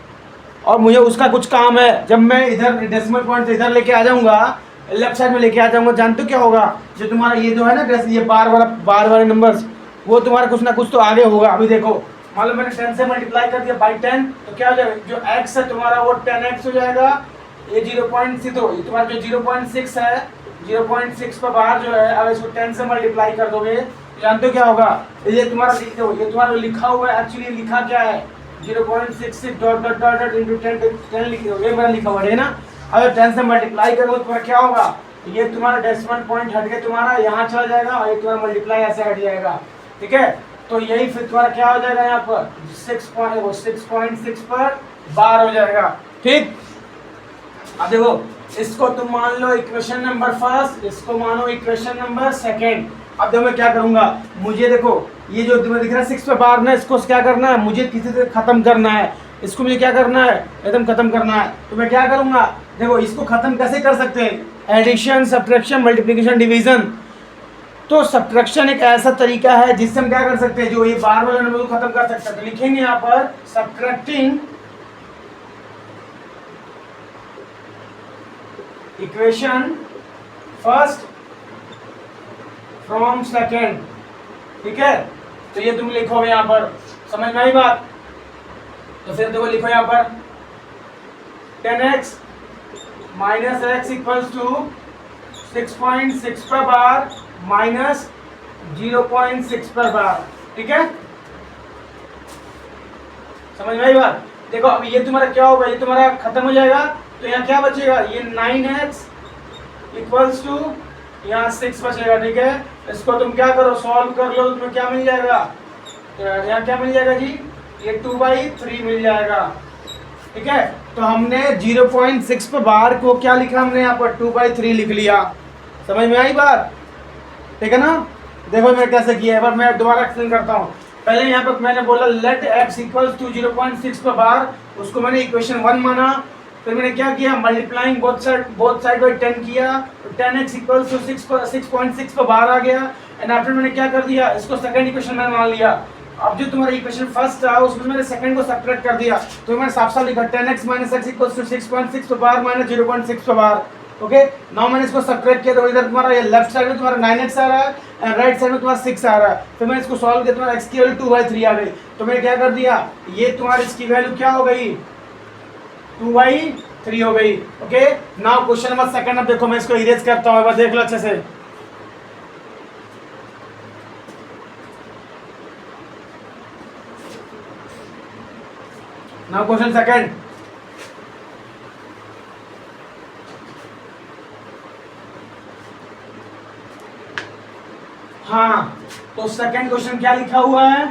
और मुझे उसका कुछ काम है। जब मैं इधर डेसिमल पॉइंट से इधर लेके आ जाऊँगा, लेफ्ट साइड में लेके आ जाऊँगा, जानते हो क्या होगा, जो तुम्हारा ये जो है ना ये बार वाले नंबर वो तुम्हारा कुछ ना कुछ तो आगे होगा। अभी देखो मान लो मैंने 10 से मल्टीप्लाई कर दिया बाई 10 तो क्या हो जाएगा, जो x है तुम्हारा वो 10x हो जाएगा। ये 0.6 तो ये तुम्हारा जो 0.6 है 0.6 पर बाहर जो है, अगर इसको 10 से मल्टीप्लाई कर दोगे जानते हो क्या होगा, ये तुम्हारा ये तुम्हारा लिखा हुआ है, एक्चुअली लिखा क्या है 0.66 dot dot dot dot into 10 लिखे हो, ये मेरा लिखा हुआ है ना। अगर 10 से मल्टीप्लाई करोगे तो तुम्हारा क्या होगा, ये तुम्हारा डेसिमल पॉइंट हट के तुम्हारा यहाँ चला जाएगा और ये तुम्हारा मल्टीप्लाई ऐसे हट जाएगा। ठीक है, तो यही फिर तुम्हारा क्या हो जाएगा यहाँ पर 6.6 पर बार हो जाएगा। ठीक, अब देखो इसको तुम मान लो इक्वेशन नंबर फर्स्ट, इसको मानो इक्वेशन नंबर सेकंड। अब देखो मैं क्या करूंगा, मुझे देखो ये जो तुम्हें दिख रहा है 6 पे बार ना, इसको क्या करना है, मुझे किसी से खत्म करना है, इसको मुझे क्या करना है एकदम खत्म करना है। तो मैं क्या करूंगा, देखो इसको खत्म कैसे कर सकते हैं, एडिशन सब्ट्रैक्शन मल्टीप्लिकेशन डिवीजन। तो सब्ट्रैक्शन एक ऐसा तरीका है जिससे हम क्या कर सकते हैं, जो ये बार वाले नंबर को खत्म कर सकते हैं। तो लिखेंगे यहाँ पर subtracting equation first from second. ठीक है, तो ये तुम लिखोगे यहाँ पर, समझ में आई बात। तो फिर देखो लिखो यहाँ पर 10x minus x equals to 6.6 पर बार माइनस 0.6 पर बार। ठीक है, समझ में आई बात। देखो अब ये तुम्हारा क्या होगा, ये तुम्हारा खत्म हो जाएगा, तो यहाँ क्या बचेगा, ये 9x इक्वल्स टू यहाँ 6 बचेगा, ठीक है। इसको तुम क्या करो, सॉल्व कर लो, तुम्हें क्या मिल जाएगा, तो यहाँ क्या मिल जाएगा जी, ये 2/3 मिल जाएगा, ठीक है। तो हमने 0.6 पर बार को क्या लिखा, हमने यहाँ पर 2/3 लिख लिया। समझ में आई बात, ठीक है ना। देखो मैं कैसे किया है, पर मैं दोबारा एक्सप्लेन करता हूँ। पहले यहाँ पर मैंने बोला लेट x इक्वल्स टू 0.6 पर बार, उसको मैंने इक्वेशन 1 माना। फिर मैंने क्या किया, मल्टीप्लाइंग बोथ साइड बाय 10 किया, तो 10x इक्वल्स टू 6.6 पर बार आ गया। एंड आफ्टर मैंने क्या कर दिया, इसको सेकंड इक्वेशन मैंने मान लिया। अब जो तुम्हारा इक्वेशन फर्स्ट था उसमें मैंने सेकंड को सब्ट्रैक्ट कर दिया, तो मैंने साफ साफ लिखा 10x - x इक्वल्स टू 6.6 पर बार माइनस 0.6 पर बार। ओके, नाउ मैंने इसको सब्ट्रैक्ट किया, तो इधर तुम्हारा ये लेफ्ट साइड में तुम्हारा 9x आ रहा है एंड राइट साइड में तुम्हारा 6 आ रहा है। फिर मैंने इसको सॉल्व किया, तुम्हारा x की वैल्यू 2/3 आ गई। तो मैंने क्या कर दिया, ये तुम्हारी इसकी वैल्यू क्या हो गई, 2/3 हो गई। Okay, now question number second. अब देखो मैं इसको इरेज करता हूं, देख लो अच्छे से। नाउ क्वेश्चन सेकंड, हाँ, तो सेकंड क्वेश्चन क्या लिखा हुआ है,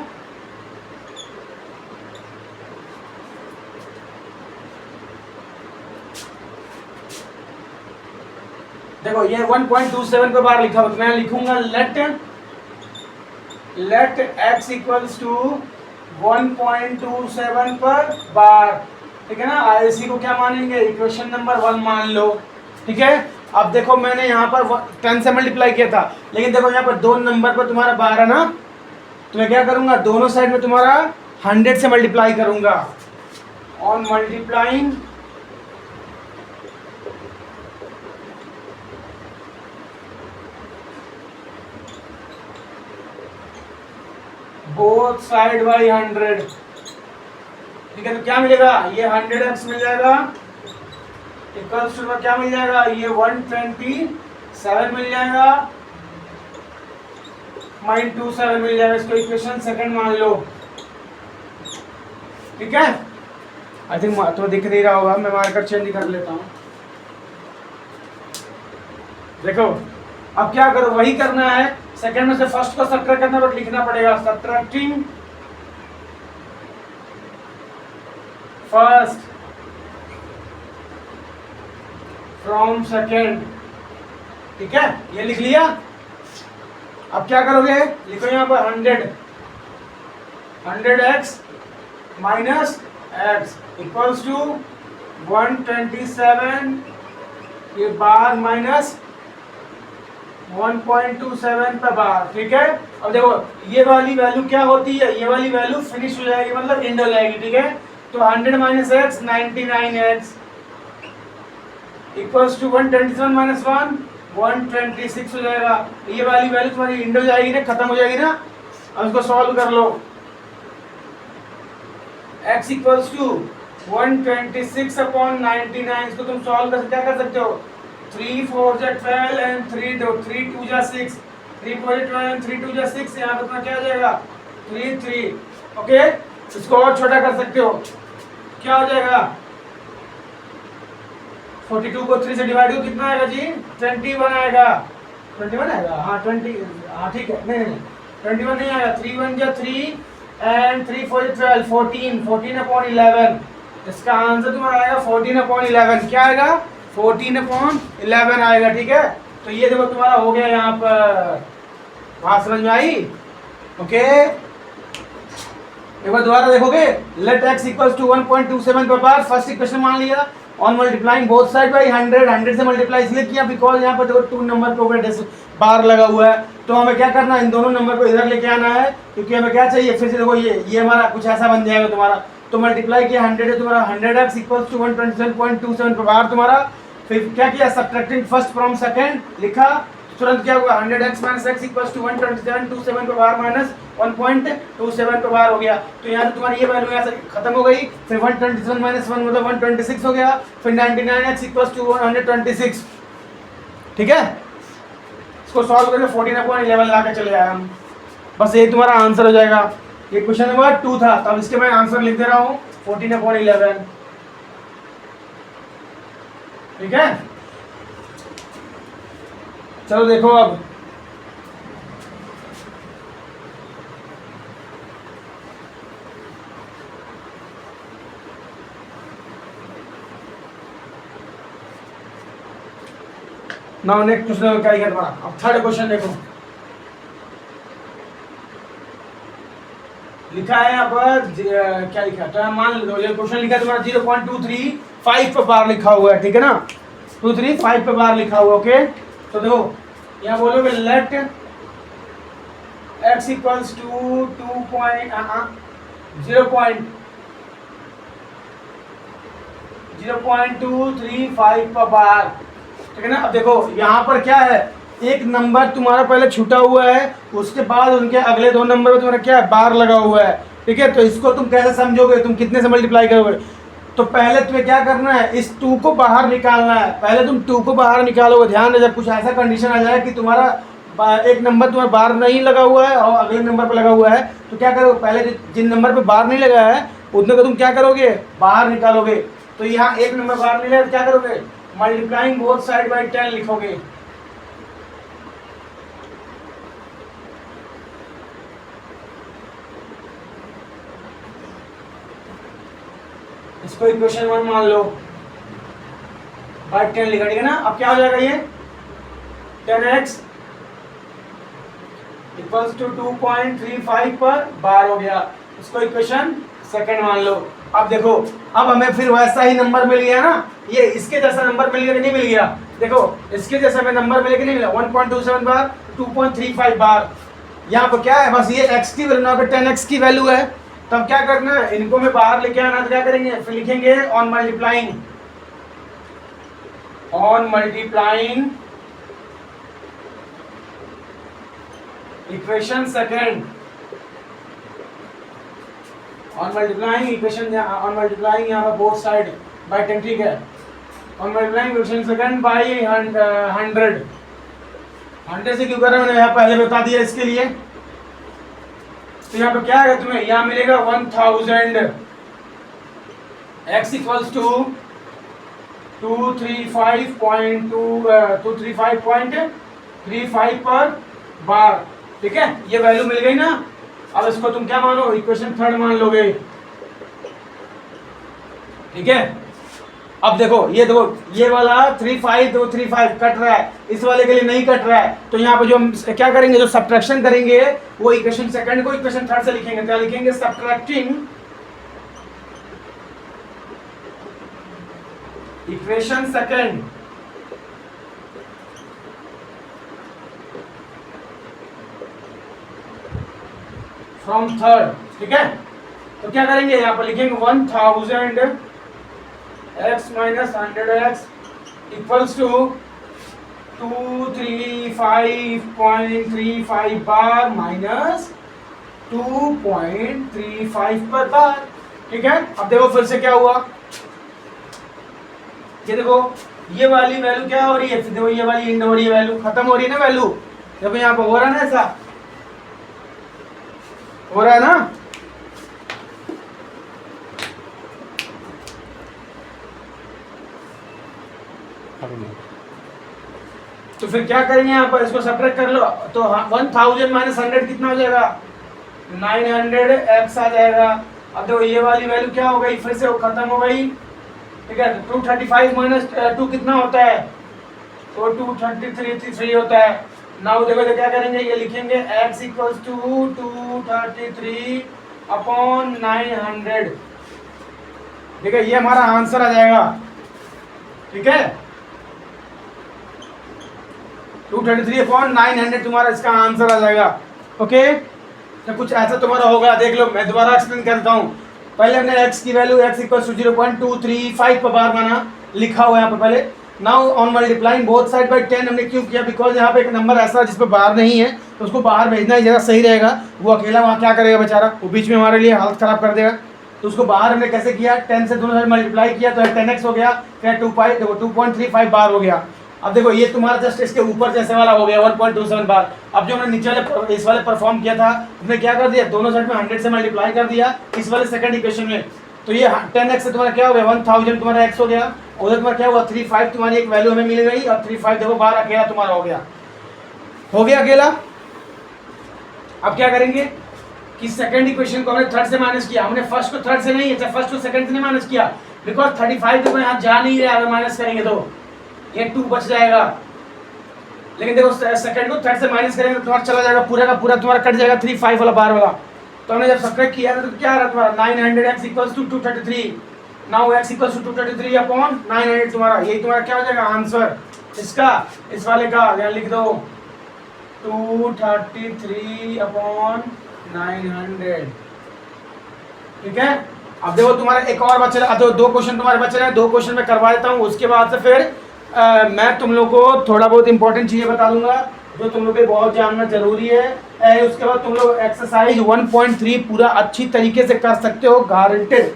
देखो ये 1.27 पे बार लिखा हुआ, तो मैं लिखूंगा लेट x इक्वल्स टू 1.27 पर बार, ठीक है ना। इसी को क्या मानेंगे, इक्वेशन नंबर 1 मान लो, ठीक है। अब देखो मैंने यहाँ पर 10 से मल्टीप्लाई किया था, लेकिन देखो यहाँ पर 2 नंबर पर तुम्हारा बार है ना, तो मैं क्या करूंगा, दोनों साइड में तुम्हारा 100 से मल्टीप्लाई करूंगा। On multiplying both side by 100, ठीक है। तो क्या मिलेगा, ये 100x मिल जाएगा, इक्वल्स टू क्या मिल जाएगा, ये 127 मिल जाएगा, -27 मिल जाएगा। इसको इक्वेशन सेकंड मान लो, ठीक है। आई थिंक तो दिख नहीं रहा होगा, मैं मार्कर चेंज कर लेता हूँ। देखो अब क्या करो, वही करना है, सेकंड में से फर्स्ट को सब्ट्रैक्ट करना, बट लिखना पड़ेगा सब्ट्रैक्टिंग फर्स्ट फ्रॉम सेकंड, ठीक है, ये लिख लिया। अब क्या करोगे, लिखो यहाँ पर 100x minus x equals to 127 ये बार माइनस 1.27 पे बार, ठीक है। अब देखो ये वाली वैल्यू क्या होती है, ये वाली वैल्यू फिनिश हो जाएगी, मतलब एंड हो जाएगी, ठीक है। तो 100 - x 99x इक्वल्स टू 127 - 1 126 हो जाएगा। ये वाली वैल्यू तुम्हारी एंड हो जाएगी ना, खत्म हो जाएगी ना। अब इसको सॉल्व कर लो, x इक्वल्स टू 126/99, इसको तुम सॉल्व कर क्या कर सकते हो, 3 4 12 एंड 3 2 6, 3 4 12 3 2 6, यहाँ पर तुम्हारा क्या आ जाएगा 3 ओके। इसको और छोटा कर सकते हो, क्या हो जाएगा, 42 को 3 से डिवाइड हो कितना आएगा जी, 21 आएगा, 21 आएगा, हाँ 20, हाँ ठीक है, नहीं 21 नहीं आएगा, 3 1 जा 3 एंड 3 4 12 14/11। इसका आंसर तुम्हारा आएगा 14/11, क्या आएगा 14/11 आएगा, ठीक है। तो ये देखो तुम्हारा हो गया यहाँ पर, बात समझ में आई, ओके। एक बार दोबारा देखोगे, लेट x इक्वल्स टू 1.27 पर बार, फर्स्ट इक्वेशन मान लिया, on multiplying both side by 100 से मल्टीप्लाई इसलिए किया बिकॉज यहाँ पर देखो 2 नंबर पे ऊपर बार लगा हुआ है, तो हमें क्या करना है, इन दोनों नंबर को इधर लेके आना है, क्योंकि हमें क्या चाहिए, फिर से देखो ये हमारा कुछ ऐसा बन जाएगा तुम्हारा। तो मल्टीप्लाई किया 100 है तुम्हारा, 100x इक्वल्स टू 127.27 पर बार तुम्हारा। फिर क्या किया, सब्ट्रैक्टिंग फर्स्ट फ्रॉम सेकंड लिखा, तुरंत क्या हुआ, 100x - x इक्वल्स टू 127.27 पर बार माइनस 1.27 पर बार हो गया। तो यहाँ से तुम्हारी ये वैल्यू यहाँ से खत्म हो गई। फिर 127 - 1 मतलब 126 हो गया। फिर 99x इक्वल्स टू 126, ठीक है। इसको सॉल्व करके 14/11 ला के चले आए हम, बस ये तुम्हारा आंसर हो जाएगा। ये क्वेश्चन नंबर 2 था, तब इसके मैं आंसर लिख दे रहा हूँ 14/11। ठीक है, चलो देखो अब नाउ नेक्स्ट क्वेश्चन क्या लिखा तुम्हारा। अब थर्ड क्वेश्चन देखो, लिखा है यहाँ पर क्या लिखा है, तो मान लो ये क्वेश्चन लिखा है तुम्हारा 0.235 पे बार लिखा हुआ है, ठीक है ना, 235 पे बार लिखा हुआ। ओके, तो देखो यहाँ बोलोगे लेट x इक्वल्स टू 0.235 पर बार, ठीक है ना। अब देखो यहाँ पर क्या है, एक नंबर तुम्हारा पहले छूटा हुआ है, उसके बाद उनके अगले दो नंबर में तुम्हारा क्या है, बार लगा हुआ है, ठीक है। तो इसको तुम कैसे समझोगे, तुम कितने से मल्टीप्लाई करोगे। तो पहले तुम्हें क्या करना है, इस 2 को बाहर निकालना है। पहले तुम 2 को बाहर निकालोगे, ध्यान रहे जब कुछ ऐसा कंडीशन आ जाए कि तुम्हारा एक नंबर तुम्हारा बार नहीं लगा हुआ है और अगले नंबर पर लगा हुआ है, तो क्या करोगे, पहले जिन नंबर पे बार नहीं लगा है उतने को तुम क्या करोगे, बाहर निकालोगे। तो यहाँ एक नंबर बाहर नहीं लगा तो क्या करोगे, मल्टीप्लाइंग बोथ साइड बाई 10 लिखोगे। इसको इक्वेशन 1 मान लो, बाई 10 लिखा, ठीक है ना। अब क्या हो जाएगा, ये 10x इक्वल्स टू 2.35 पर बार हो गया। इसको इक्वेशन सेकंड मान लो। अब देखो, अब हमें फिर वैसा ही नंबर मिल गया ना, ये इसके जैसा नंबर मिल गया कि नहीं मिल गया। देखो इसके जैसा हमें नंबर मिले कि नहीं मिला, 1.27 बार 2.35 बार। यहाँ पर क्या है, बस ये x की वैल्यू, 10x की वैल्यू है। तब क्या करना है, इनको में बाहर लेके आना, तो क्या करेंगे, फिर लिखेंगे on multiplying equation second, on multiplying यहाँ पर बोथ साइड बाय 10, ठीक है। On multiplying equation second by 100 से क्यों कर रहा है, मैंने यहाँ पहले बता दिया इसके लिए। तो यहाँ पे क्या है, तुम्हें यहाँ मिलेगा 1000 x इक्वल्स टू 235.35 पर बार, ठीक है। ये वैल्यू मिल गई ना। अब इसको तुम क्या मानो, इक्वेशन थर्ड मान लोगे, ठीक है। अब देखो ये वाला 235 कट रहा है, इस वाले के लिए नहीं कट रहा है। तो यहाँ पे जो हम क्या करेंगे, जो सब्ट्रैक्शन करेंगे वो इक्वेशन सेकंड को इक्वेशन थर्ड से लिखेंगे। क्या लिखेंगे, subtracting equation second from third, ठीक है। तो क्या करेंगे, यहाँ पर लिखेंगे 1000 x minus 100x equals to 235.35 bar minus 2.35 पर बार, ठीक है। अब देखो फिर से क्या हुआ, ये देखो ये वाली वैल्यू क्या हो रही है, फिर देखो ये वाली इंड हो रही है, वैल्यू खत्म हो रही है ना, वैल्यू देखो यहाँ पर हो रहा है ना, ऐसा हो रहा है ना। तो फिर क्या करेंगे, यहाँ पर इसको सब्ट्रैक्ट कर लो। तो 1000 माइनस 100 कितना हो जाएगा, 900x आ जाएगा। अब देखो ये वाली वैल्यू क्या हो गई, फिर से वो खत्म हो गई, ठीक है। 235 माइनस 2 कितना होता है, तो 233 होता है। नाउ देखो तो क्या करेंगे, ये लिखेंगे x इक्वल्स टू 233 अपॉन 900, ठीक है। ये हमारा आंसर आ जाएगा, ठीक है। 233 अपॉन 900 तुम्हारा इसका आंसर आ जाएगा, ओके। तो कुछ ऐसा तुम्हारा होगा, देख लो मैं दोबारा एक्सप्लेन करता हूँ। पहले हमने x की वैल्यू x इक्वल टू 0.235 पर बार माना, लिखा हुआ है यहाँ पर पहले। Now on multiplying both side by 10 हमने क्यों किया, बिकॉज यहाँ पे एक नंबर ऐसा जिस पर बाहर नहीं है, तो उसको बाहर भेजना ही ज़्यादा सही रहेगा। वो अकेला वहाँ क्या करेगा बेचारा, वो बीच में हमारे लिए हालत ख़राब कर देगा। तो उसको बाहर हमने कैसे किया, 10 से दोनों साइड मल्टीप्लाई किया तो 10x हो गया, फिर 2.35 बार हो गया। अब देखो ये तुम्हारा जस्ट इसके ऊपर जैसे वाला हो गया 1.27 बार। अब जो हमने नीचे वाले इस वाले परफॉर्म किया था, हमने क्या कर दिया, दोनों साइड में 100 से मल्टीप्लाई कर दिया इस वाले सेकंड इक्वेशन में। तो ये 10x से तुम्हारा क्या हो गया, 1000 तुम्हारा x हो गया, उधर तुम्हारा क्या हुआ 35 तुम्हारी एक वैल्यू हमें मिल गई और 35 देखो बाहर अकेला तुम्हारा हो गया अकेला। अब क्या करेंगे कि सेकंड इक्वेशन को हमने थर्ड से माइनस किया, हमने फर्स्ट को थर्ड से नहीं, अच्छा फर्स्ट को सेकंड से नहीं माइनस किया बिकॉज 35 देखो यहाँ जा नहीं रहा, अगर माइनस करेंगे तो ये 2 बच जाएगा। लेकिन देखो सेकंड को थर्ड से माइनस करेंगे तो तुम्हारा चला जाएगा पूरा का पूरा तुम्हारा कट जाएगा 35 वाला बार वाला। तो हमने जब सब्ट्रैक्ट किया तो क्या आ रहा तुम्हारा 900x equals to 233। Now x equals to 233 upon 900 तुम्हारा यही तुम्हारा क्या हो जाएगा आंसर इसका, इस वाले का यहाँ लिख दो 233 अपॉन 900। ठीक है। अब देखो तुम्हारा एक और बच रहा है, तो 2 क्वेश्चन तुम्हारे बच रहे हैं, 2 क्वेश्चन मैं करवा देता हूँ, उसके बाद से फिर मैं तुम लोग को थोड़ा बहुत इंपॉर्टेंट चीजें बता दूंगा जो तुम लोग को बहुत जानना जरूरी है। उसके बाद तुम लोग एक्सरसाइज 1.3 पूरा अच्छी तरीके से कर सकते हो, गारंटेड।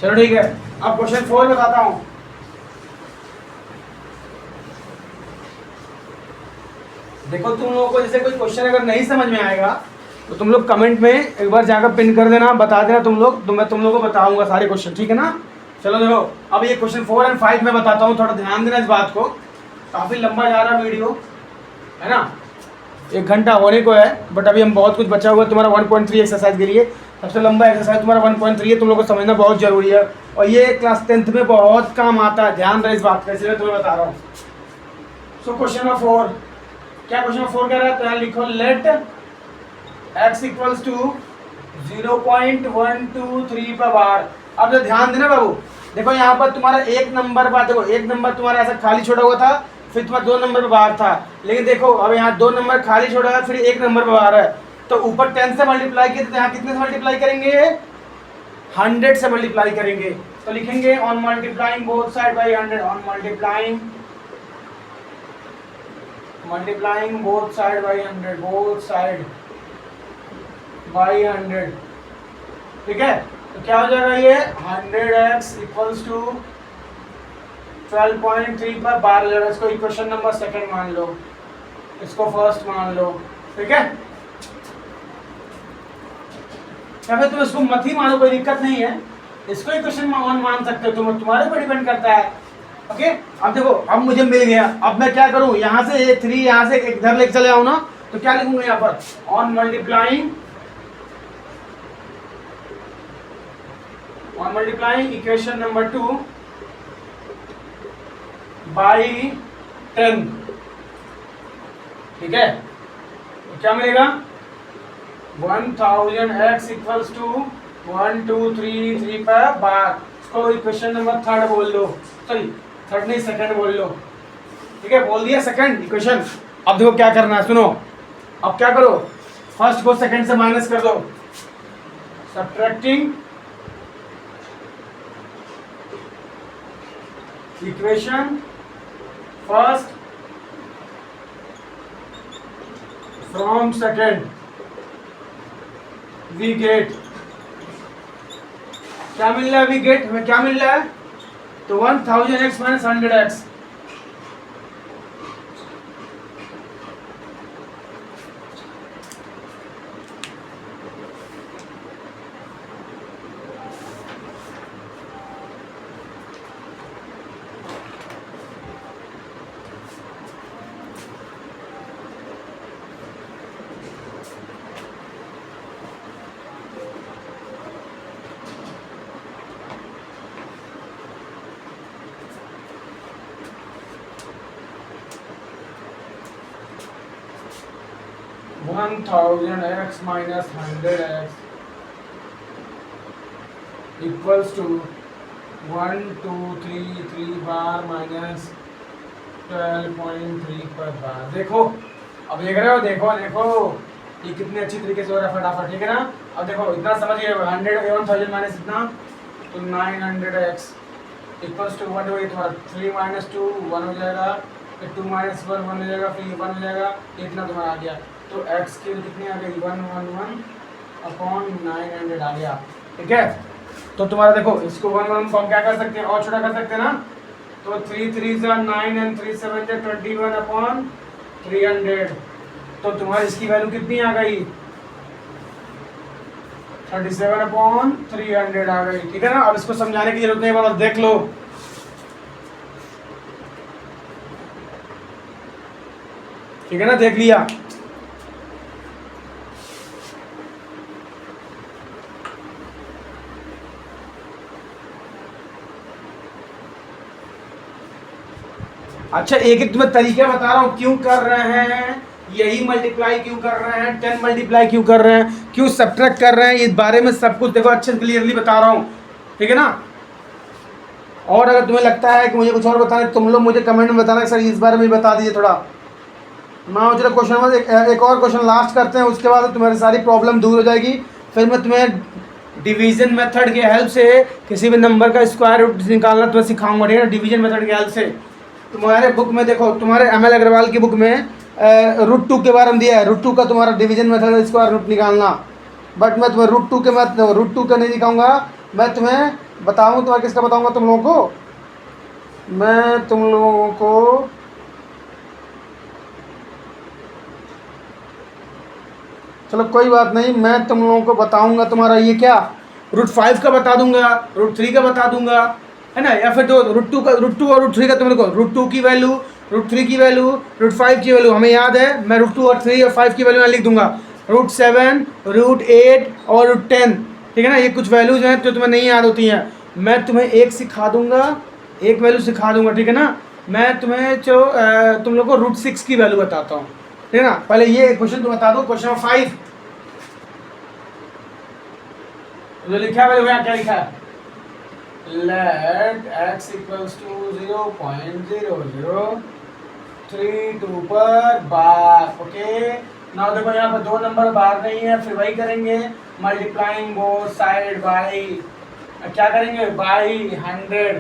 चलो ठीक है, अब क्वेश्चन 4 बताता हूं। देखो तुम लोगों को जैसे कोई क्वेश्चन अगर नहीं समझ में आएगा तो तुम लोग कमेंट में एक बार जाकर पिन कर देना, बता देना तुम लोग, तो मैं तुम लोगों को बताऊंगा सारे क्वेश्चन, ठीक है ना। चलो देखो अब ये क्वेश्चन 4 और 5 में बताता हूँ, थोड़ा ध्यान देना इस बात को, काफ़ी लंबा जा रहा वीडियो है ना, 1 घंटा होने को है, बट अभी हम बहुत कुछ बचा हुआ है तुम्हारा 1.3 एक्सरसाइज के लिए। सबसे लंबा एक्सरसाइज तुम्हारा 1.3 है, तुम लोग को समझना बहुत जरूरी है और ये क्लास 10th में बहुत काम आता है, ध्यान रहे इस बात का, इसलिए तुम्हें बता रहा हूँ। सो क्वेश्चन नंबर 4, क्या क्वेश्चन नंबर 4 कह रहा है, तो यहाँ लिखो लेट x इक्वल्स टू 0.123 पर बार। अब तो ध्यान देना बाबू, देखो यहाँ पर तुम्हारा एक नंबर पर, देखो एक नंबर तुम्हारा ऐसा खाली छोड़ा हुआ था, फिर तुम्हारा 2 नंबर पर बाहर था, लेकिन देखो अब यहाँ 2 नंबर खाली छोड़ा है, फिर 1 नंबर पर बाहर है, तो ऊपर 10 से मल्टीप्लाई किया तो यहाँ कितने से मल्टीप्लाई करेंगे, 100 से मल्टीप्लाई करेंगे। तो लिखेंगे on multiplying both side by 100, on multiplying both side by 100, both side by 100। ठीक है, तो क्या हो जाएगा ये 100x इक्वल्स टू 12.3 पर बार हो जाएगा। इसको इक्वेशन नंबर 2 मान लो, इसको फर्स्ट मान लो, ठीक है। या फिर तुम इसको मत ही मानो, कोई दिक्कत नहीं है, इसको इक्वेशन मान सकते हो, तुम तुम्हारे पर डिपेंड करता है। ओके, अब देखो अब मुझे मिल गया, अब मैं क्या करूं, यहाँ से 3 यहाँ से इधर लेके चले आऊं ना, तो क्या लिखूंगा यहाँ पर on multiplying equation number 2 by 10। ठीक है, तो क्या मिलेगा 1000x इक्वल्स टू 1233 पर बार। इसको इक्वेशन नंबर 3 बोल लो, सॉरी 3 नहीं 2 बोल लो, ठीक है, बोल दिया 2 इक्वेशन। अब देखो क्या करना है, सुनो, अब क्या करो, फर्स्ट को सेकंड से माइनस कर दो, subtracting equation first from second, we get, क्या मिल रहा है, वी गेट हमें क्या मिल रहा है, तो 1000x minus 100x। One 1000x minus 100x equals to 1233 bar minus 12.3 पर बार। देखो अब देख रहे हो, देखो देखो ये कितने अच्छी तरीके से हो रहा है फटाफट, ठीक है ना। अब देखो इतना समझिए 100 1000 माइनस इतना तो 900x इक्वल्स टू वन हो गई तुम्हारा 3 माइनस 2 1 हो जाएगा, फिर 2 माइनस 1 1 हो जाएगा, फिर 1 हो जाएगा, इतना तुम्हारा आ गया। तो x की वैल्यू कितनी आ गई 111/900 आ गया। ठीक है, तो तुम्हारा देखो इसको 1 1 को हम क्या कर सकते हैं और छोटा कर सकते हैं ना, तो 3 3 9 एंड 3 7 21/300। तो तुम्हारी इसकी वैल्यू कितनी आ गई 37/300 आ गई। ठीक है ना, अब इसको समझाने की जरूरत नहीं है, बस देख लो। ठीक है ना, देख लिया। अच्छा, एक एक तुम्हें तरीके बता रहा हूँ क्यों कर रहे हैं, यही मल्टीप्लाई क्यों कर रहे हैं, 10 मल्टीप्लाई क्यों कर रहे हैं, क्यों सब्ट्रैक्ट कर रहे हैं, इस बारे में सब कुछ देखो अच्छे से क्लियरली बता रहा हूँ। ठीक है ना, और अगर तुम्हें लगता है कि मुझे कुछ और बताना है, तुम लोग मुझे कमेंट में बताना सर इस बारे में बता दीजिए थोड़ा। मैं चलो क्वेश्चन नंबर एक और क्वेश्चन लास्ट करते हैं, उसके बाद तुम्हारी सारी प्रॉब्लम दूर हो जाएगी। फिर मैं तुम्हें डिवीजन मेथड के हेल्प से किसी भी नंबर का स्क्वायर रूट निकालना तुम्हें सिखाऊंगा। ठीक है, डिवीजन मेथड के हेल्प से। तुम्हारे बुक में देखो, तुम्हारे ML अग्रवाल की बुक में √2 के बारे में दिया है, √2 का तुम्हारा डिवीजन मेथड स्क्वायर रूट निकालना। बट मैं तुम्हें √2 के √2 का नहीं दिखाऊंगा, मैं तुम्हें बताऊँ, तुम्हें किसका बताऊँगा तुम लोगों को, मैं तुम लोगों को चलो कोई बात नहीं, मैं तुम लोगों को बताऊंगा तुम्हारा ये क्या √5 का बता दूंगा, √3 का बता दूंगा, है ना, या फिर दो √2 का, √2 और √3 का। तुम देखो √2 की वैल्यू, √3 की वैल्यू, √5 की वैल्यू हमें याद है, मैं √2 और 3 और 5 की वैल्यू यहाँ लिख दूंगा, √7, √8 और √10। ठीक है ना, ये कुछ वैल्यूज हैं जो तुम्हें नहीं याद होती हैं, मैं तुम्हें एक सिखा दूंगा, एक वैल्यू सिखा दूंगा। ठीक है ना, मैं तुम्हें जो तुम लोग को √6 की वैल्यू बताता हूँ। ठीक है ना, पहले ये क्वेश्चन तुम बता दो, क्वेश्चन नंबर 5 जो लिखा है भैया, क्या लिखा है, let x equals to 0.0032 पर बार। ओके, नाउ देखो यहाँ पर दो नंबर बार नहीं है, फिर वही करेंगे मल्टीप्लाइंग बोथ साइड बाई, क्या करेंगे बाई 100,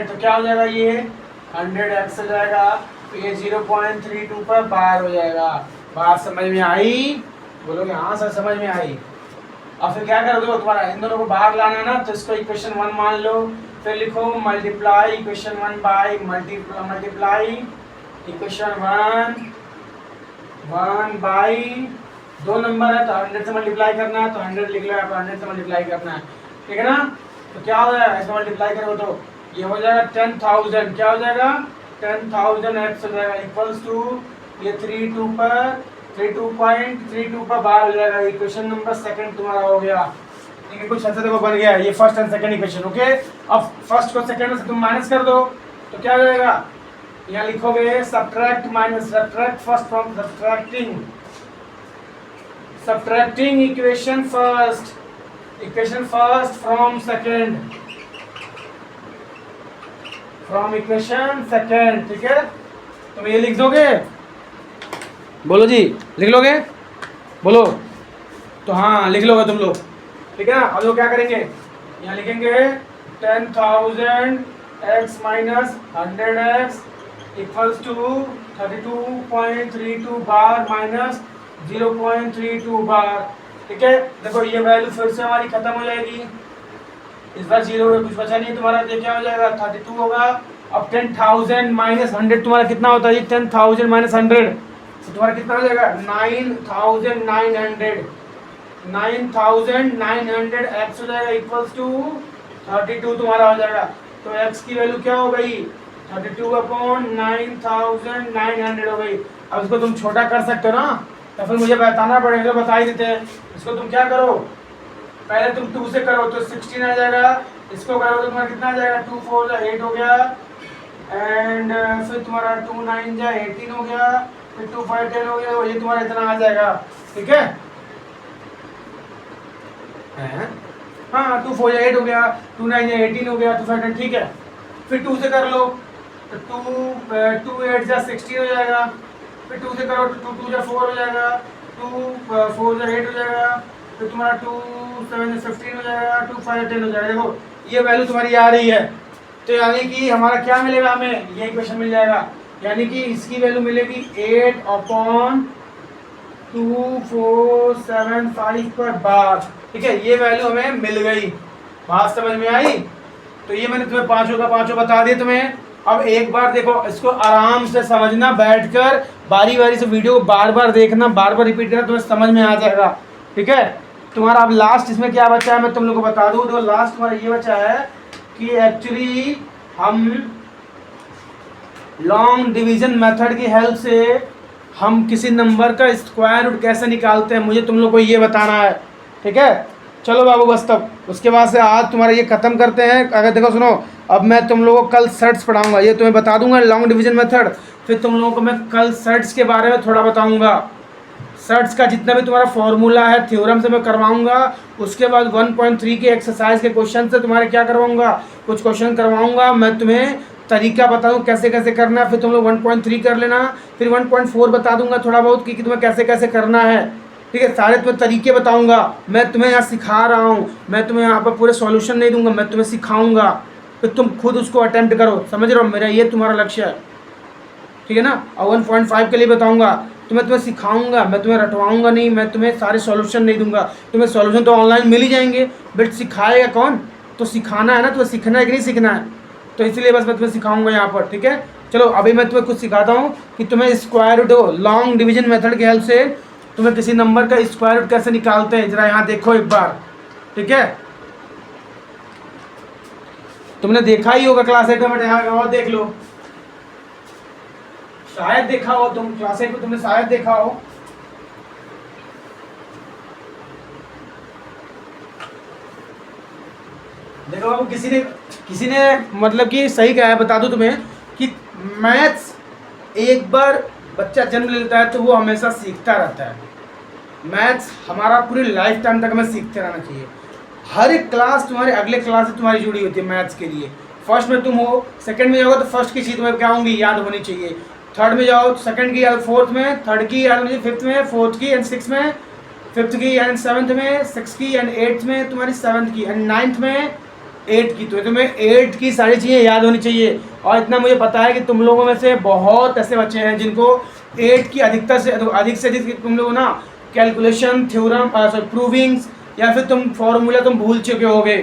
तो क्या हो जाएगा ये 100x हो जाएगा, तो ये 0.32 पर बार हो जाएगा। बात समझ में आई? बोलोगे हाँ सर समझ में आई। और फिर क्या करोगे, तुम्हारा इन दोनों को बाहर लाना है ना, तो इसको इक्वेशन 1 मान लो, फिर लिखो multiply equation 1 by multiply equation 1 by, दो नंबर है तो 100 से मल्टीप्लाई करना है, तो 100 लिख लो, यहाँ पर 100 से मल्टीप्लाई करना है। ठीक है ना, तो क्या हो जाएगा, इसमें मल्टीप्लाई करोगे तो ये हो जाएगा 10,000, क्या हो जाएगा 10,000x हो जाएगा, इक्वल्स टू ये 32.32 पर बार हो जाएगा। इक्वेशन नंबर सेकंड तुम्हारा हो गया। ठीक है, कुछ ऐसा देखो बन गया, ये first and second equation. Okay, अब फर्स्ट को सेकंड से तुम माइनस कर दो, तो क्या हो जाएगा, यहाँ लिखोगे subtract minus subtract first from subtracting equation first from equation second. ठीक है, तुम ये लिख दोगे, बोलो जी लिख लोगे, बोलो, तो हाँ लिख लोगे तुम लोग। ठीक है ना, अब लोग क्या करेंगे, यहाँ लिखेंगे 10,000x minus 100x equals to 32.32 bar minus 0.32 bar. ठीक है, देखो ये वैल्यू फिर से हमारी खत्म हो जाएगी, इस बार 0 में कुछ बचा नहीं तुम्हारा, तो क्या हो जाएगा 32 होगा। अब 10,000 माइनस 100 तुम्हारा कितना होता है जी, 10,000 माइनस 100 तो तुम्हारा कितना हो जाएगा 9,900 x हो जाएगा इक्वल्स टू 32 तुम्हारा हो जाएगा। तो x की वैल्यू क्या हो गई 32/9,900 हो गई। अब इसको तुम छोटा कर सकते हो ना, तो फिर मुझे बताना पड़ेगा, बता ही देते हैं। इसको तुम क्या करो, पहले तुम 2 से करो तो 16 आ जाएगा, इसको करो तो तुम्हारा कितना आ जाएगा 2 4 8 हो गया, एंड फिर तुम्हारा 2 9 18 हो गया, फिर 2 5 10 हो गया, ये तुम्हारा इतना आ जाएगा। ठीक है, हाँ 2 4 8 हो गया, 2 9 18 हो गया, 2 5 10, ठीक है। फिर 2 से कर लो तो 2 8 16 हो जाएगा, फिर 2 से करो तो 2 2 4 हो जाएगा, 2 4 8 हो जाएगा, फिर तुम्हारा 2 7 15 हो जाएगा, 2 5 10 हो जाएगा। देखो ये वैल्यू तुम्हारी आ रही है, तो यानी कि हमारा क्या मिलेगा, हमें ये इक्वेशन मिल जाएगा, यानी कि इसकी वैल्यू मिलेगी 8/2475 पर बार। ठीक है, ये वैल्यू हमें मिल गई। बात समझ में आई? तो ये मैंने तुम्हें पांचों का पांचों बता दिए तुम्हें। अब एक बार देखो, इसको आराम से समझना, बैठकर बारी बारी से वीडियो को बार बार देखना, बार बार रिपीट करना, तुम्हें समझ में आ जाएगा। ठीक है, तुम्हारा अब लास्ट इसमें क्या बचा है मैं तुम लोग को बता दूं। तो लास्ट तुम्हारा ये बचा है कि एक्चुअली हम लॉन्ग डिवीजन मेथड की हेल्प से हम किसी नंबर का स्क्वायर रूट कैसे निकालते हैं, मुझे तुम लोग को ये बताना है। ठीक है, चलो बाबू बस तब उसके बाद से आज तुम्हारा ये ख़त्म करते हैं। अगर देखो सुनो, अब मैं तुम लोगों को कल सर्ट्स पढ़ाऊंगा, ये तुम्हें बता दूंगा लॉन्ग डिवीजन मेथड, फिर तुम लोगों को मैं कल सर्ट्स के बारे में थोड़ा बताऊंगा। सर्ट्स का जितना भी तुम्हारा फॉर्मूला है थ्योरम से मैं करवाऊंगा। उसके बाद 1.3 के एक्सरसाइज के क्वेश्चन से तुम्हारे क्या करवाऊंगा, कुछ क्वेश्चन करवाऊंगा, मैं तुम्हें तरीका बताऊँ कैसे कैसे करना है, फिर तुम लोग 1.3 कर लेना, फिर 1.4 बता दूंगा थोड़ा बहुत कि तुम्हें कैसे कैसे करना है। ठीक है, सारे तुम्हें तरीके बताऊंगा, मैं तुम्हें यहाँ सिखा रहा हूँ, मैं तुम्हें यहाँ पर पूरे सॉल्यूशन नहीं दूंगा, मैं तुम्हें सिखाऊंगा, फिर तुम खुद उसको अटेम्प्ट करो। समझ रहे हो, मेरा ये तुम्हारा लक्ष्य है। ठीक है ना, और 1.5 के लिए बताऊंगा, तुम्हें सिखाऊंगा, मैं तुम्हें रटवाऊंगा नहीं, मैं तुम्हें सारे सॉल्यूशन नहीं दूंगा, तुम्हें सॉल्यूशन तो ऑनलाइन मिल ही जाएंगे, बट सिखाएगा कौन, तो सिखाना है ना, तुम्हें सीखना है कि नहीं सीखना है, तो इसलिए बस मैं तुम्हें सिखाऊंगा यहाँ पर। ठीक है, चलो अभी मैं तुम्हें कुछ सिखाता हूँ कि तुम्हें square root long division method की हेल्प से तुम्हें किसी नंबर का स्क्वायर रूट कैसे निकालते हैं, जरा यहाँ देखो एक बार। ठीक है, तुमने देखा ही होगा क्लास 8 में, यहाँ और देख लो, शायद देखा हो तुम, क्लास 8 को तुमने शायद देखा हो। देखो बाबू, किसी ने मतलब कि सही कहा है, बता दूं तुम्हें कि मैथ्स एक बार बच्चा जन्म लेता है तो वो हमेशा सीखता रहता है। मैथ्स हमारा पूरी लाइफ टाइम तक हमें सीखते रहना चाहिए। हर एक क्लास तुम्हारे अगले क्लास से तुम्हारी जुड़ी होती है मैथ्स के लिए। फर्स्ट में तुम हो, सेकंड में जाओगे तो फर्स्ट की चीज़ तुम्हें क्या होंगी, याद होनी चाहिए। थर्ड में जाओ तो सेकंड की याद, फोर्थ में थर्ड की याद होनी चाहिए, फिफ्थ में, फोर्थ की एंड सिक्स में, फिफ्थ की एंड सेवन्थ में, सिक्स की एंड एट्थ में, तुम्हारी सेवन्थ की एंड नाइन्थ में, एट की। तो तुम्हें एट की सारी चीज़ें याद होनी चाहिए। और इतना मुझे पता है कि तुम लोगों में से बहुत ऐसे बच्चे हैं जिनको एट की अधिक से अधिक तुम लोग ना कैलकुलेशन, थ्योरम, प्रूविंग्स या फिर तुम फॉर्मूला तुम भूल चुके होगे।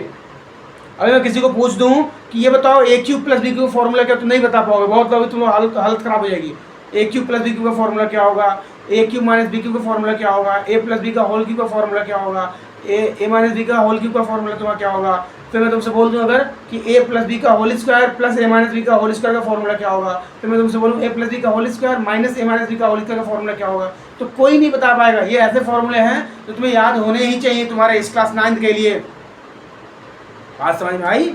अभी मैं किसी को पूछ दूं कि ये बताओ ए क्यूब प्लस बी क्यूब का फॉर्मूला क्या, तुम नहीं बता पाओगे, बहुत लोग तुम हालत खराब हो जाएगी। ए क्यूब प्लस बी क्यूब का फॉर्मूला क्या होगा, ए क्यूब माइनस बी क्यूब का फॉर्मूला क्या होगा, ए प्लस बी का होल क्यूब का फॉर्मूला क्या होगा, ए माइनस बी का होल क्यूब का फॉर्मूला तुम्हारा क्या होगा। फिर मैं तुमसे बोल दूं अगर कि ए प्लस बी का होल स्क्वायर प्लस ए माइनस बी का होल स्क्वायर का फॉर्मूला क्या होगा, फिर मैं तुमसे बोलूँ ए प्लस बी का होल स्क्वायर माइनस ए माइनस बी का होल स्क्वायर का फॉर्मूला क्या होगा, तो कोई नहीं बता पाएगा। ये ऐसे फॉर्मूले हैं जो तुम्हें याद होने ही चाहिए तुम्हारे इस क्लास 9 के लिए। बात समझ में आई?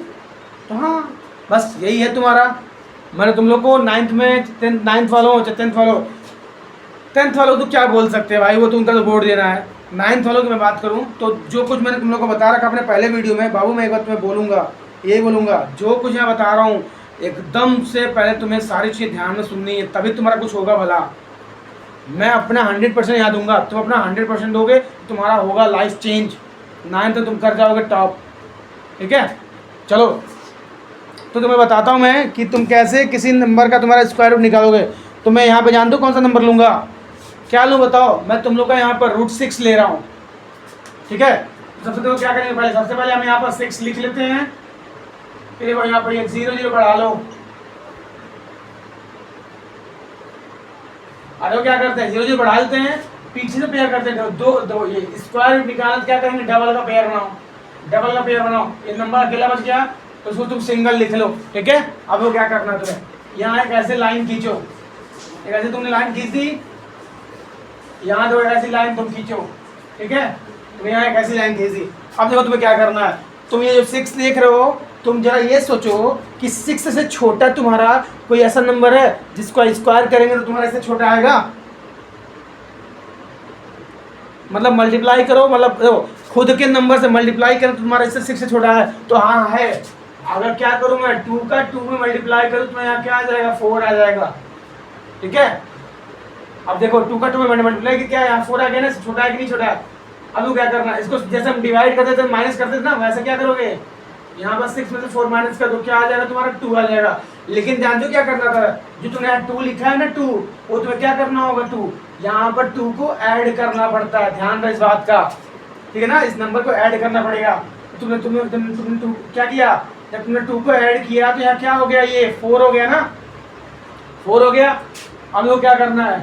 तो हाँ, बस यही है तुम्हारा। मैंने तुम लोग को 9th में, 9th वालों, 10th वालों तो क्या बोल सकते हैं भाई, वो तो उनका तो बोर्ड देना है। 9th वालों की मैं बात करूं तो जो कुछ मैंने तुम लोग को बता रखा अपने पहले वीडियो में, बाबू मैं एक बार तुम्हें बोलूँगा, यही बोलूँगा, जो कुछ मैं बता रहा हूँ एकदम से पहले तुम्हें सारी चीज़ें ध्यान में सुननी है, तभी तुम्हारा कुछ होगा भला। मैं अपना 100% याद दूंगा, तुम अपना 100% दोगे, तुम्हारा होगा लाइफ चेंज। 9th तो तुम कर जाओगे टॉप। ठीक है, चलो तो तुम्हें बताता हूँ मैं कि तुम कैसे किसी नंबर का तुम्हारा स्क्वायर रूट निकालोगे। तो मैं यहाँ पे जान दो कौन सा नंबर लूँगा, क्या लूँ बताओ। मैं तुम लोग का यहाँ पर √6 ले रहा हूँ। ठीक है, सबसे तो क्या करेंगे पहले, सबसे पहले हम यहाँ पर 6 लिख लेते हैं, फिर यहाँ पर ये 0 0 बढ़ा लो। अरे क्या करते हैं, 0 0 बढ़ा लेते हैं, पीछे से पेयर करते हैं, दो ये स्क्वायर रूट निकालना, क्या करेंगे डबल का पेयर बनाओ, डबल का पेयर बनाओ। ये नंबर अकेला बच गया तो उसको तुम सिंगल लिख लो। ठीक है, अब वो क्या करना है तुम्हें, यहाँ एक ऐसे लाइन खींचो, एक ऐसे तुमने लाइन खींच दी, यहाँ दो ऐसी लाइन तुम खींचो। ठीक है, तुम यहाँ एक ऐसी लाइन खींच दी। अब देखो तुम्हें क्या करना है, तुम ये जो 6 देख रहे हो, तुम जरा ये सोचो कि 6 से छोटा तुम्हारा कोई ऐसा नंबर है जिसको स्क्वायर करेंगे तो तुम्हारा इससे छोटा आएगा। मतलब मल्टीप्लाई करो, मतलब देखो खुद के नंबर से मल्टीप्लाई करो तो तुम्हारा इससे 6 से छोटा है, तो हाँ है। अगर क्या करूँ मैं 2 का 2 में मल्टीप्लाई करूँ तो यहाँ क्या आ जाएगा, 4 आ जाएगा। ठीक है, अब देखो 2 का 2 में मल्टीप्लाई क्या है, यहाँ 4 आ गया ना, छोटा है कि नहीं छोटा है। अब क्या करना है, इसको जैसे हम डिवाइड करते थे माइनस करते थे ना, वैसे क्या करोगे, यहाँ पर 6 में से 4 माइनस कर दो, क्या आ जाएगा तुम्हारा 2 आ जाएगा। लेकिन जान जो क्या करना था, जो तुमने यहाँ 2 लिखा है ना 2, वो तुम्हें क्या करना होगा 2, यहाँ पर 2 को ऐड करना पड़ता है, ध्यान रहे इस बात का, ठीक है ना, इस नंबर को ऐड करना पड़ेगा। तुमने तुमने तुमने तुमने तुम क्या किया, जब तुमने 2 को ऐड किया तो यहाँ क्या हो गया, ये 4 हो गया ना, 4 हो गया। अब वो क्या करना है,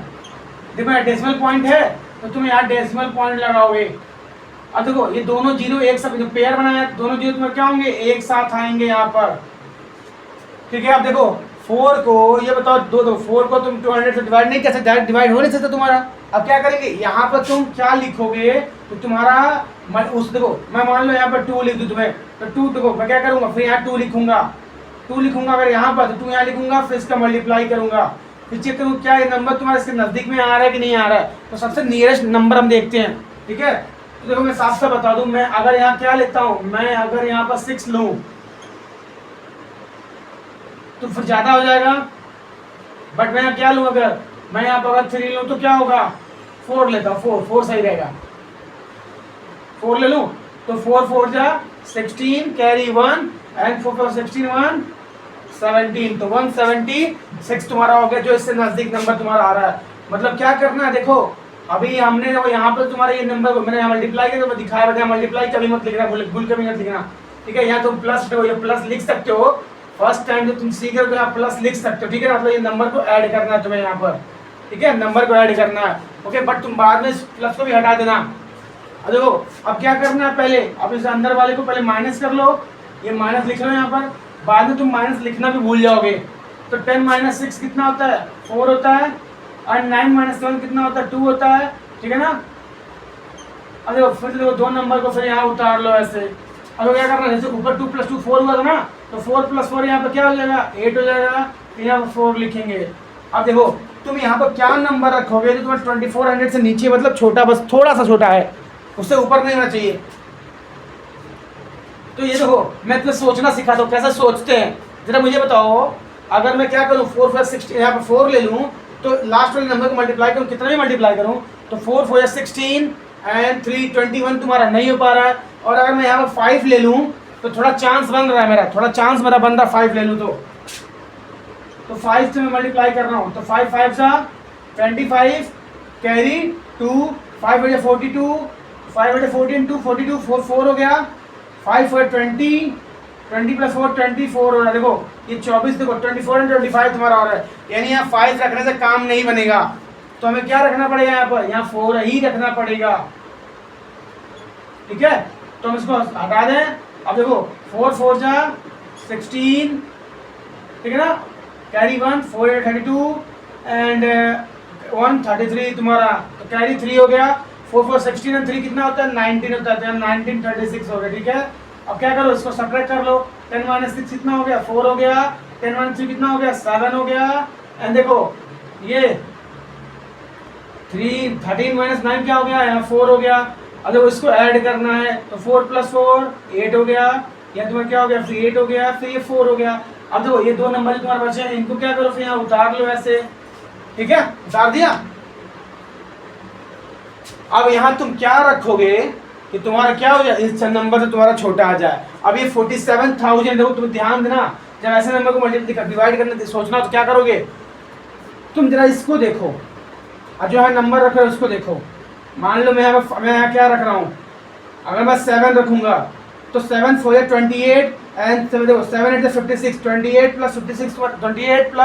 देखो यहाँ डेसिमल पॉइंट है तो तुम यहाँ डेसिमल पॉइंट लगाओगे। अब देखो ये दोनों जीरो एक साथ, जो पेयर बनाया दोनों जीरो तुम्हें क्या होंगे, एक साथ आएंगे यहाँ पर, ठीक है। अब देखो 4 को, ये बताओ दो 4 को तुम 200 से डिवाइड नहीं कर सकते, डायरेक्ट डिवाइड हो नहीं सकता तुम्हारा। अब क्या करेंगे, यहाँ पर तुम क्या लिखोगे, तो तुम्हारा उस देखो मैं मान लो यहाँ पर 2 लिख दूँ तुम्हें, तो 2 देखो मैं क्या करूँगा, फिर यहाँ 2 लिखूंगा, 2 लिखूंगा अगर यहाँ पर, तो 2 यहाँ लिखूंगा, फिर इसका मल्टीप्लाई करूंगा, फिर चेक करूँ क्या ये नंबर तुम्हारे इसके नजदीक में आ रहा है कि नहीं आ रहा है। तो सबसे नियरेस्ट नंबर हम देखते हैं, ठीक है। तो देखो मैं साफ साफ बता दूं, मैं अगर यहाँ क्या लेता हूँ, मैं अगर यहाँ पर 6 लूँ तो फिर ज्यादा हो जाएगा, बट मैं यहाँ क्या लूँ, अगर मैं यहाँ पर अगर 3 लूँ तो क्या होगा, 4 लेता हूँ, 4 सही रहेगा, 4 ले लूँ तो 4 4 जा 16 कैरी 1 एंड 4 4 16 1 17, तो 176 तुम्हारा हो गया, जो इससे नजदीक नंबर तुम्हारा आ रहा है। मतलब क्या करना है, देखो अभी हमने देखो यहाँ पर तुम्हारा ये नंबर को मैंने मल्टीप्लाई किया, तो दिखाया बताया मल्टीप्लाई कभी मत लिखना, भूल कभी मत लिखना, ठीक है। यहाँ तुम प्लस देखो, ये प्लस लिख सकते हो, फर्स्ट टाइम जो तुम सीख रहे हो तो यहाँ प्लस लिख सकते हो, ठीक है। मतलब ये नंबर को ऐड करना है तुम्हें यहाँ पर, ठीक है, नंबर को ऐड करना है, ओके। बट तुम बाद में इस प्लस को भी हटा देना। अब देखो अब क्या करना है, पहले अब इस अंदर वाले को पहले माइनस कर लो, ये माइनस लिख लो यहाँ पर, बाद में तुम माइनस लिखना भी भूल जाओगे। तो 10 माइनस 6 कितना होता है, 4 होता है, और 9 माइनस 7 कितना होता है, 2 होता है, ठीक है ना। अब देखो फिर देखो 2 नंबर को फिर यहाँ उतार लो ऐसे। अब क्या करना है, जैसे ऊपर 2 + 2 4 हुआ था ना, तो 4 + 4 यहाँ पर क्या हो जाएगा, 8 हो जाएगा, फिर यहाँ पर 4 लिखेंगे। अब देखो तुम यहाँ पर क्या नंबर रखोगे जो तुम्हारा 2400 से नीचे, मतलब छोटा, बस थोड़ा सा छोटा है, उससे ऊपर नहीं होना चाहिए। तो ये देखो मैं तुम्हें सोचना सिखाता हूँ, कैसे सोचते हैं जरा मुझे बताओ। अगर मैं क्या करूँ, 4 4 16 यहाँ पर 4 ले लूँ, तो लास्ट वाले नंबर को मल्टीप्लाई करूँ, कितना भी मल्टीप्लाई करूँ, तो 4 4 16 एंड 3 21 तुम्हारा नहीं हो पा रहा है। और अगर मैं यहाँ पर 5 ले लूँ तो थोड़ा चांस बन रहा है मेरा, थोड़ा चांस मेरा बन रहा है 5 ले लूँ तो 5 से मैं मल्टीप्लाई कर रहा हूँ, तो 5 5 सा 25 कैरी 2 5 बटे 42 5 बटे 14 2 42 4 4 हो गया, 5 4 20 20 + 4 24 हो रहा है। देखो ये 24, देखो 24 और 25 तुम्हारा हो रहा है, यानी यहाँ 5 रखने से काम नहीं बनेगा, तो हमें क्या रखना पड़ेगा, यहाँ पर यहाँ 4 ही रखना पड़ेगा, ठीक है। तो हम इसको हटा दें। अब देखो 4 4 जा 16, ठीक है ना, कैरी 1 4 8 32 एंड 1 33 तुम्हारा, तो कैरी 3 हो गया, 4 4 16 और 3 कितना होता है, 19 होता है, तो 19 36 हो गया, ठीक है। अब क्या करो, इसको सब्ट्रैक्ट कर लो, 10 - 6 कितना हो गया, 4 हो गया, 10 - 3 कितना हो गया, 7 हो गया, एंड देखो ये 13 - 9 क्या हो गया, यहाँ 4 हो गया। अब देखो इसको ऐड करना है, तो 4 + 4 8 हो गया, या तुम्हारा क्या हो गया, फिर 8 हो गया, फिर ये 4 हो गया। अब देखो ये 2 नंबर तुम्हारे बचे हैं, इनको क्या करो, फिर यहाँ उतार लो ऐसे, ठीक है, उतार दिया। अब यहाँ तुम क्या रखोगे कि तुम्हारा क्या हो जाए, इस नंबर से तुम्हारा छोटा आ जाए। अब ये 47,000, देखो तुम ध्यान देना, जब ऐसे नंबर को मल्टीप्लाई डिवाइड करने सोचना तो क्या करोगे, तुम जरा इसको देखो, और जो है नंबर रख रहे हो उसको देखो। मान लो मैं यहाँ क्या रख रहा हूँ, अगर मैं 7 रखूंगा तो 7 4 28 एंड 7 देखो 7 8 56, 28 + 56 28 +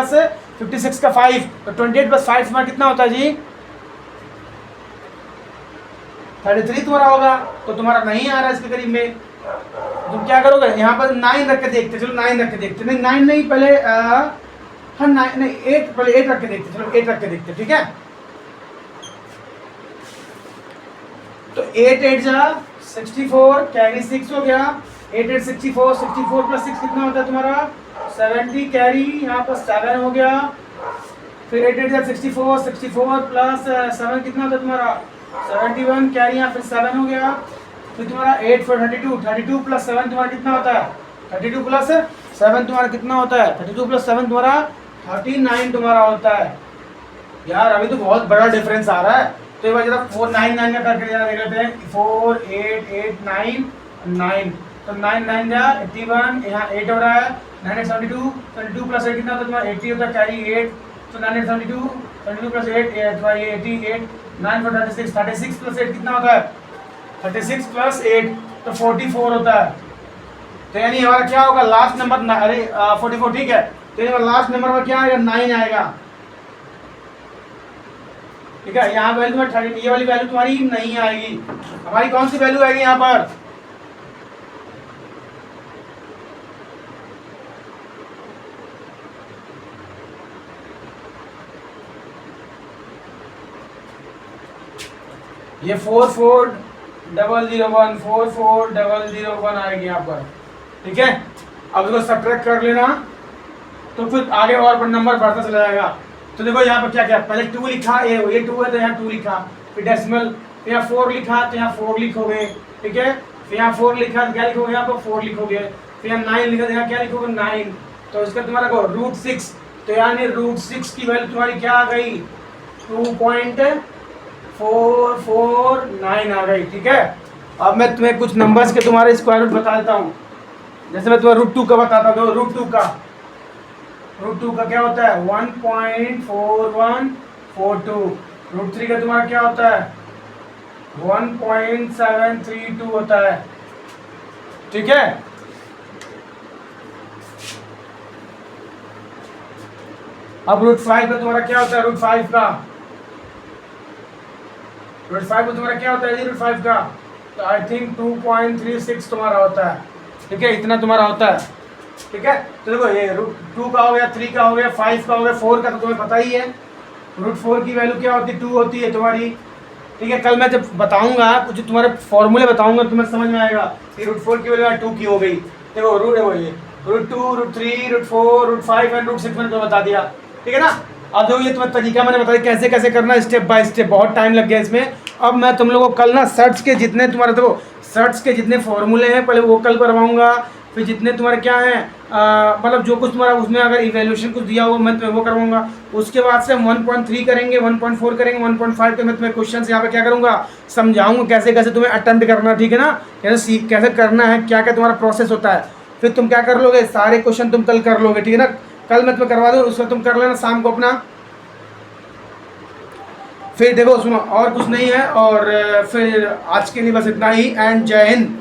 56 का 5, तो 28 + 5 में कितना होता है जी, 33 तुम्हारा होगा, तो तुम्हारा नहीं आ रहा है इसके करीब में। तुम क्या करोगे, यहाँ पर 9 रख के देखते, चलो 9 रख के देखते, नहीं 9 नहीं, पहले हाँ 9 नहीं 8, पहले 8 रख के देखते, चलो 8 रख के देखते, ठीक है। तो 8 8 जा 64 कैरी 6 हो गया, 8 8 64 64 + 6 कितना होता है तुम्हारा 70 कैरी यहाँ पर 7 हो गया, फिर 8 8 जा 64 64 + 7 कितना होता है तुम्हारा 71 कैरी यहाँ फिर 7 हो गया, फिर तुम्हारा 8 4 32 32 + 7 तुम्हारा कितना होता है 32 + 7 तुम्हारा कितना होता है 32 + 7 तुम्हारा 39 तुम्हारा होता है। यार अभी तो बहुत बड़ा डिफरेंस आ रहा है, तो एक बार जरा 4 9 9 का करके जरा देख लेते हैं, 4 8 8 9 9, तो 9 9 जा 81, यहाँ 8 हो रहा है 972, 72 प्लस 8 कितना होता है तुम्हारा 80 होता है, कैरी 8, तो 972, 72 प्लस 8 तुम्हारा ये 88, 9 for 36, 36 प्लस 8 कितना होता है 36 प्लस 8 तो 44 होता है। तो यानी हमारा क्या होगा लास्ट नंबर, अरे 44 ठीक है, तो यानी लास्ट नंबर में क्या आएगा 9 आएगा, ठीक है। यहाँ वैल्यू में 30, ये वाली वैल्यू तुम्हारी नहीं आएगी, हमारी कौन सी वैल्यू आएगी यहाँ पर, ये 44001 44001 आएगी यहाँ पर, ठीक है। अब इसको सब्ट्रैक्ट कर लेना तो फिर आगे और नंबर बढ़ता चला जाएगा। तो देखो यहाँ पर क्या क्या, पहले 2 लिखा, ये 2 है तो यहाँ 2 लिखा, फिर डेसिमल, फिर यहाँ 4 लिखा तो यहाँ 4 लिखोगे, ठीक है। फिर यहाँ 4 लिखा तो क्या लिखोगे यहाँ पर 4 लिखोगे, फिर यहाँ 9 लिखा तो यहाँ क्या लिखोगे 9, तो इसका तुम्हारा को √6, तो यानी √6 की वैल्यू तुम्हारी क्या आ गई 2.449 आ गई, ठीक है। अब मैं तुम्हें कुछ नंबर्स के तुम्हारे स्क्वायर रूट बता देता हूँ, जैसे मैं तुम्हें √2 का बताता हूँ। √2 का क्या होता है 1.4142, √3 का तुम्हारा क्या होता है 1.732 होता है, ठीक है। अब √5 का तुम्हारा क्या होता है, √5 का तुम्हारा क्या होता है जी √5 का, तो आई थिंक 2.36 तुम्हारा होता है, ठीक है, इतना तुम्हारा होता है, ठीक है। तो देखो ये √2 का हो गया, 3 का हो गया, 5 का हो गया, 4 का तो तुम्हें पता ही है, √4 की वैल्यू क्या होती है 2 होती है तुम्हारी, ठीक है। कल मैं जब बताऊंगा कुछ तुम्हारे फॉर्मूले बताऊंगा तुम्हें समझ में आएगा कि √4 की वैल्यू 2 की हो गई। देखो ये √2 √3 √4 √5 एंड √6 मैंने तुम्हें बता दिया, ठीक है ना। अब देखो ये तुम्हें तरीका मैंने बताया कैसे कैसे करना स्टेप बाय स्टेप, बहुत टाइम लग गया इसमें। अब मैं तुम लोगों को कल ना सर्च के जितने तुम्हारे देखो सर्च के जितने फॉर्मूले हैं पहले वो कल करवाऊंगा, फिर जितने तुम्हारे क्या हैं मतलब जो कुछ तुम्हारा उसमें अगर इवैल्यूएशन कुछ दिया होगा मैं तुम्हें वो करवाऊंगा। उसके बाद से हम 1.3 करेंगे, 1.4 करेंगे, 1.5 के मैं तुम्हें क्वेश्चन यहाँ पे क्या करूँगा समझाऊंगा कैसे कैसे तुम्हें अटेम्प्ट करना, ठीक है ना, कैसे करना है, क्या क्या तुम्हारा प्रोसेस होता है। फिर तुम क्या कर लोगे सारे क्वेश्चन तुम कल कर लोगे, ठीक है ना। कल मैं तुम्हें करवा दूँ उसमें तुम कर लेना शाम को अपना। फिर देखो सुनो और कुछ नहीं है, और फिर आज के लिए बस इतना ही, एंड जय हिंद।